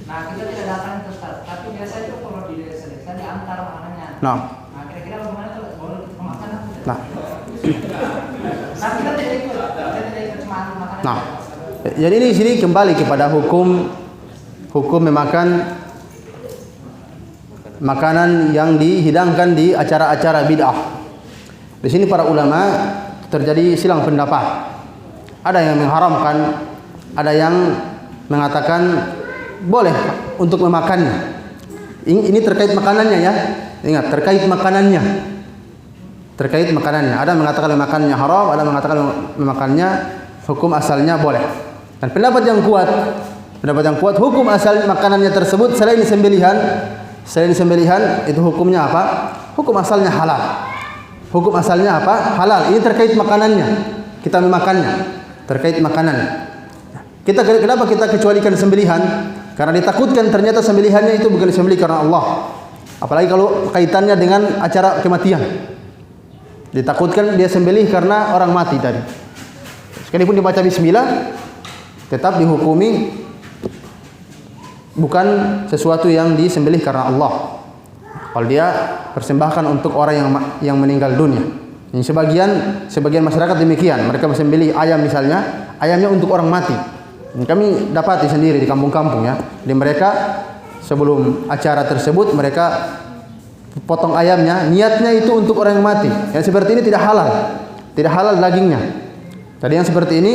Nah, kita tidak datang ke Ustaz, tapi biasa itu kalau di desa-desa diantar makanannya. Nah, kira-kira bagaimana kalau boleh kita makan atau tidak? Nah, kita tidak ikut cuma makanan. Nah, jadi ini sini kembali kepada hukum memakan makanan yang dihidangkan di acara-acara bid'ah. Di sini para ulama terjadi silang pendapat. Ada yang mengharamkan, ada yang mengatakan boleh untuk memakannya. Ini terkait makanannya ya. Ingat, terkait makanannya. Terkait makanannya. Ada yang mengatakan memakannya haram, ada yang mengatakan memakannya hukum asalnya boleh. Dan pendapat yang kuat hukum asal makanannya tersebut selain sembelihan itu hukumnya apa? Hukum asalnya halal. Hukum asalnya apa? Halal. Ini terkait makanannya. Kita memakannya. Terkait makanan. Kenapa kita kecualikan sembelihan? Karena ditakutkan ternyata sembelihannya itu bukan disembelih karena Allah. Apalagi kalau kaitannya dengan acara kematian. Ditakutkan dia sembelih karena orang mati tadi. Sekalipun dibaca bismillah, tetap dihukumi bukan sesuatu yang disembelih karena Allah. Kalau dia persembahkan untuk orang yang meninggal dunia. Yang sebagian masyarakat demikian, mereka bersembelih ayam misalnya, ayamnya untuk orang mati. Ini kami dapati sendiri di kampung-kampung ya. Di mereka sebelum acara tersebut mereka potong ayamnya, niatnya itu untuk orang yang mati. Yang seperti ini tidak halal. Tidak halal dagingnya. Tadi yang seperti ini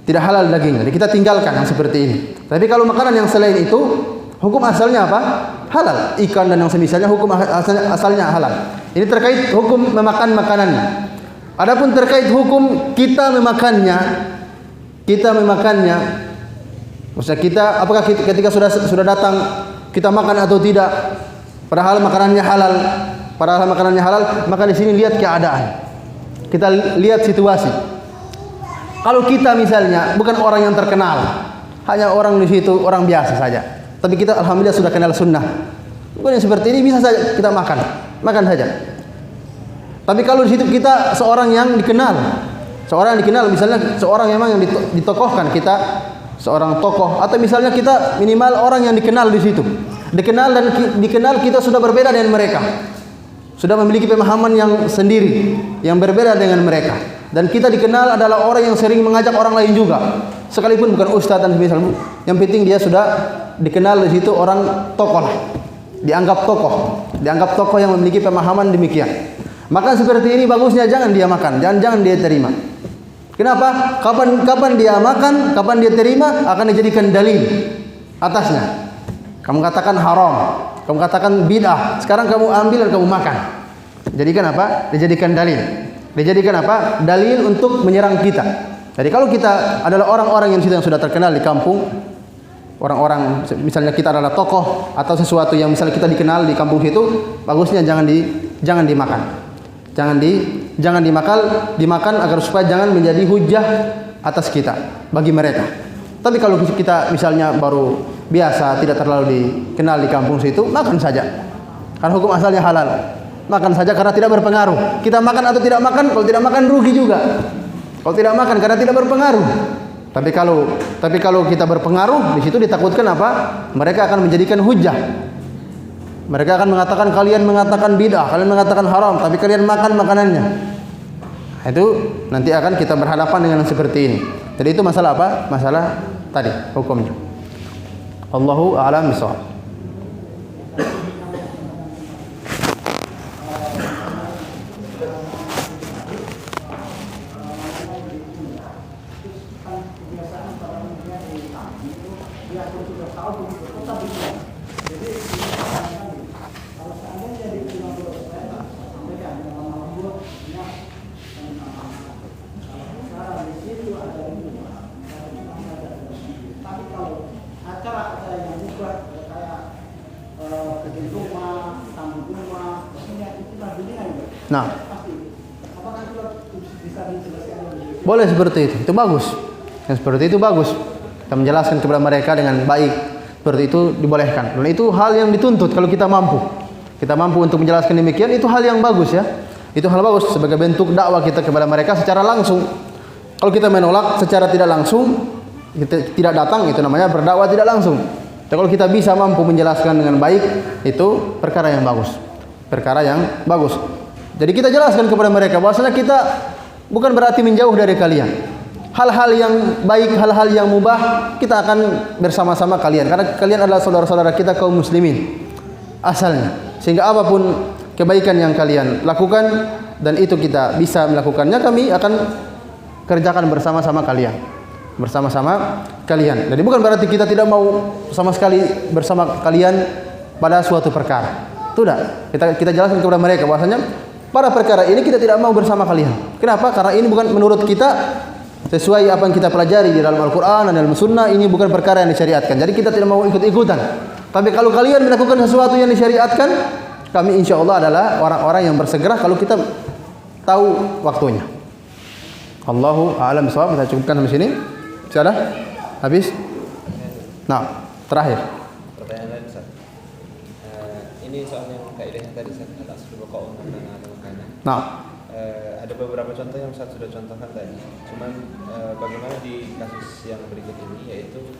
tidak halal dagingnya. Jadi kita tinggalkan yang seperti ini. Tapi kalau makanan yang selain itu, hukum asalnya apa? Halal. Ikan dan yang semisalnya hukum asalnya halal. Ini terkait hukum memakan makanannya. Adapun terkait hukum kita memakannya, maksudnya kita apakah ketika sudah datang kita makan atau tidak? Padahal makanannya halal, maka di sini lihat keadaan. Kita lihat situasi. Kalau kita misalnya bukan orang yang terkenal, hanya orang di situ, orang biasa saja. Tapi kita alhamdulillah sudah kenal sunnah. Bukan yang seperti ini bisa saja kita makan saja. Tapi kalau di situ kita seorang yang dikenal, misalnya seorang memang yang ditokohkan kita, seorang tokoh, atau misalnya kita minimal orang yang dikenal di situ, dikenal kita sudah berbeda dengan mereka. sudah memiliki pemahaman yang sendiri, yang berbeda dengan mereka. Dan kita dikenal adalah orang yang sering mengajak orang lain juga, sekalipun bukan ustaz dan semisal. Yang penting dia sudah dikenal di situ orang tokoh lah, dianggap tokoh yang memiliki pemahaman demikian. Maka seperti ini bagusnya jangan dia makan, jangan dia terima. Kenapa? Kapan dia makan, kapan dia terima akan dijadikan dalil atasnya. Kamu katakan haram, kamu katakan bid'ah, sekarang kamu ambil dan kamu makan. Jadikan apa? Dijadikan dalil. Dijadikan apa? Dalil untuk menyerang kita. Jadi kalau kita adalah orang-orang yang sudah terkenal di kampung, orang-orang misalnya kita adalah tokoh atau sesuatu yang misalnya kita dikenal di kampung itu, bagusnya jangan dimakan. Jangan dimakan agar supaya jangan menjadi hujah atas kita bagi mereka. Tapi kalau kita misalnya baru biasa, tidak terlalu dikenal di kampung situ, makan saja. Karena hukum asalnya halal. Makan saja karena tidak berpengaruh. Kita makan atau tidak makan, kalau tidak makan rugi juga. Kalau tidak makan karena tidak berpengaruh. Tapi kalau kita berpengaruh, di situ ditakutkan apa? Mereka akan menjadikan hujah. Mereka akan mengatakan kalian mengatakan bid'ah, kalian mengatakan haram, tapi kalian makan makanannya. Itu nanti akan kita berhadapan dengan seperti ini. Jadi itu masalah apa? Masalah tadi hukumnya. Allahu a'lam bishawab. Nah, boleh seperti itu bagus. Yang seperti itu bagus. Kita menjelaskan kepada mereka dengan baik, seperti itu dibolehkan. Dan itu hal yang dituntut kalau kita mampu. Kita mampu untuk menjelaskan demikian, itu hal yang bagus ya. Itu hal bagus sebagai bentuk dakwah kita kepada mereka secara langsung. Kalau kita menolak secara tidak langsung, kita tidak datang, itu namanya berdakwah tidak langsung. Dan kalau kita bisa mampu menjelaskan dengan baik, itu perkara yang bagus. Perkara yang bagus. Jadi kita jelaskan kepada mereka bahwasanya kita bukan berarti menjauh dari kalian. Hal-hal yang baik, hal-hal yang mubah, kita akan bersama-sama kalian. Karena kalian adalah saudara-saudara kita kaum muslimin asalnya. Sehingga apapun kebaikan yang kalian lakukan dan itu kita bisa melakukannya, kami akan kerjakan bersama-sama kalian. Bersama-sama kalian. Jadi bukan berarti kita tidak mau sama sekali bersama kalian pada suatu perkara. Tidak. Kita jelaskan kepada mereka bahwasanya pada perkara ini kita tidak mau bersama kalian. Kenapa? Karena ini bukan menurut kita sesuai apa yang kita pelajari di dalam Al-Quran dan dalam Sunnah. Ini bukan perkara yang disyariatkan. Jadi kita tidak mau ikut-ikutan. Tapi kalau kalian melakukan sesuatu yang disyariatkan, kami insya Allah adalah orang-orang yang bersegera kalau kita tahu waktunya. Allahu a'lam bishawab. Kita cukupkan sampai sini. Sudah? Habis? Nah, terakhir. Pertanyaan lain, Ustaz. Ini soalnya kaidahnya tadi, Ustaz, al-aslu baqa'u ma kana. Nah, ada beberapa contoh yang Ustaz sudah contohkan tadi. Cuman bagaimana di kasus yang berikut ini, yaitu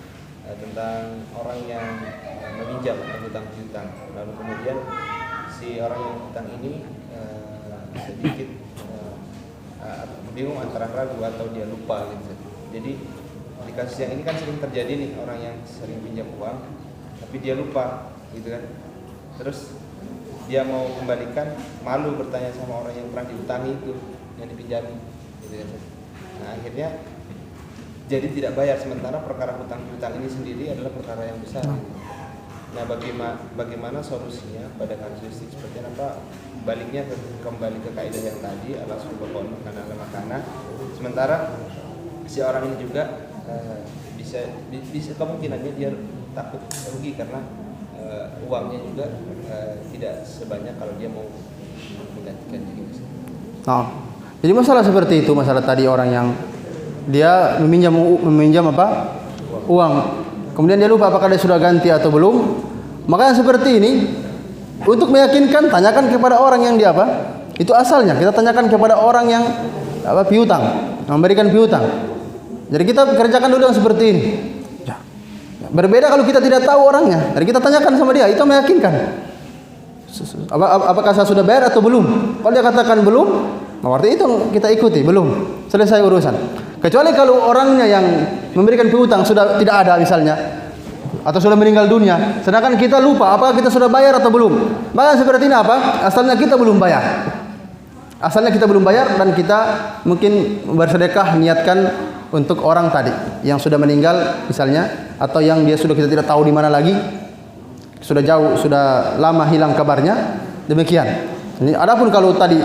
tentang orang yang meminjam hutang piutang, lalu kemudian si orang yang hutang ini sedikit bingung antara ragu atau dia lupa gitu. Jadi di kasus yang ini kan sering terjadi nih, orang yang sering pinjam uang tapi dia lupa gitu kan. Terus dia mau kembalikan, malu bertanya sama orang yang pernah diutangi itu, yang dipinjami gitu kan. Nah, akhirnya jadi tidak bayar, sementara perkara hutang piutang ini sendiri adalah perkara yang besar. Nah, bagaimana solusinya pada kasus seperti apa? Baliknya kembali ke kaidah yang tadi, al-aslu baqa'u ma kana. Sementara si orang ini juga bisa kemungkinannya dia takut rugi karena uangnya juga tidak sebanyak kalau dia mau menggantikannya gitu. nah, jadi masalah seperti itu, masalah tadi orang yang dia meminjam apa? Uang. Kemudian dia lupa apakah dia sudah ganti atau belum. Maka yang seperti ini, untuk meyakinkan, tanyakan kepada orang yang dia apa? Itu asalnya kita tanyakan kepada orang yang apa, piutang, memberikan piutang. Jadi kita kerjakan dulu yang seperti ini. Berbeda kalau kita tidak tahu orangnya. Jadi kita tanyakan sama dia, itu meyakinkan. Apakah saya sudah bayar atau belum? Kalau dia katakan belum, berarti itu kita ikuti, belum. Selesai urusan. Kecuali kalau orangnya yang memberikan piutang sudah tidak ada misalnya, atau sudah meninggal dunia, sedangkan kita lupa apakah kita sudah bayar atau belum. Maka seperti ini apa? Asalnya kita belum bayar. Asalnya kita belum bayar dan kita mungkin bersedekah niatkan untuk orang tadi yang sudah meninggal misalnya, atau yang dia sudah kita tidak tahu di mana lagi, sudah jauh, sudah lama hilang kabarnya. Demikian. Ini adapun kalau tadi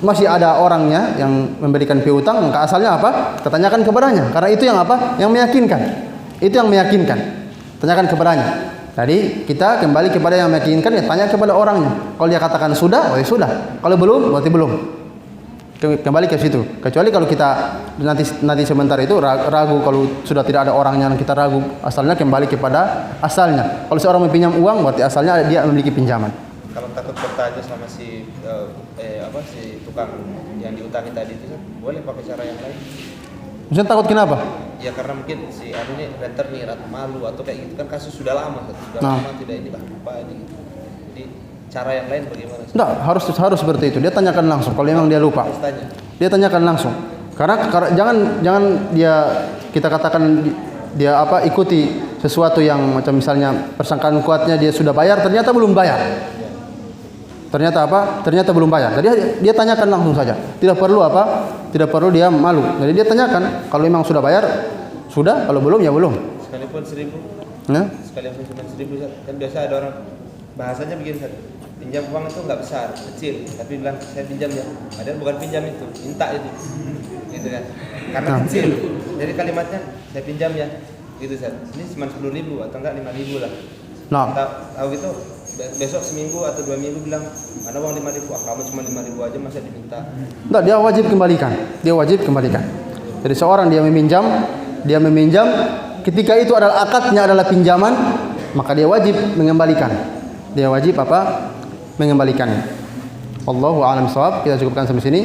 masih ada orangnya yang memberikan piutang, maka asalnya apa? Kita tanyakan kepadanya. Karena itu yang apa? Yang meyakinkan. Itu yang meyakinkan. Tanyakan kepadanya. Jadi kita kembali kepada yang meyakinkan, ya tanya kepada orangnya. Kalau dia katakan sudah, oh ya sudah. Kalau belum, berarti belum. Kembali ke situ. Kecuali kalau kita nanti sebentar itu ragu, kalau sudah tidak ada orangnya kita ragu, asalnya kembali kepada asalnya. Kalau seorang meminjam uang, berarti asalnya dia memiliki pinjaman. Kalau takut bertanya sama si tukang yang diutangi tadi itu, boleh pakai cara yang lain. Maksudnya takut kenapa? Ya karena mungkin si ini renter nih malu atau kayak gitu kan, kasus sudah lama lama tidak ini lupa ini. Jadi cara yang lain bagaimana? Enggak, harus seperti itu. Dia tanyakan langsung. Kalau memang dia lupa, dia tanyakan langsung. Karena jangan kita katakan dia ikuti sesuatu yang macam misalnya persangkaan kuatnya dia sudah bayar, ternyata belum bayar. Ternyata belum bayar. Jadi dia tanyakan langsung saja. Tidak perlu dia malu. Jadi dia tanyakan, kalau memang sudah bayar, sudah, kalau belum ya belum. Sekalipun 1.000. Nah? Sekalipun cuma 1.000 kan biasa ada orang bahasanya begini, pinjam uang itu enggak besar, kecil, tapi bilang saya pinjam ya. Padahal bukan pinjam itu, minta itu. Gitu kan. Karena kecil. Jadi kalimatnya saya pinjam ya. Gitu Ustaz. Ini cuma 10.000 atau enggak 5.000 lah. Nah. Tahu gitu, besok seminggu atau 2 minggu bilang mana uang 5.000, kamu cuma 5.000 aja masa diminta. Enggak, dia wajib kembalikan. Jadi seorang dia meminjam ketika itu adalah akadnya adalah pinjaman, maka dia wajib mengembalikan. Mengembalikannya. Wallahu a'lam bishawab. Kita cukupkan sampai sini.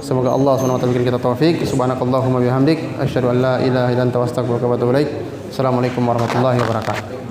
Semoga Allah Subhanahu wa taala berikan kita taufik. Subhanakallahumma bihamdik asyhadu an la ilaha illa anta astaghfiruka wa atubu ilaik. Assalamualaikum warahmatullahi wabarakatuh.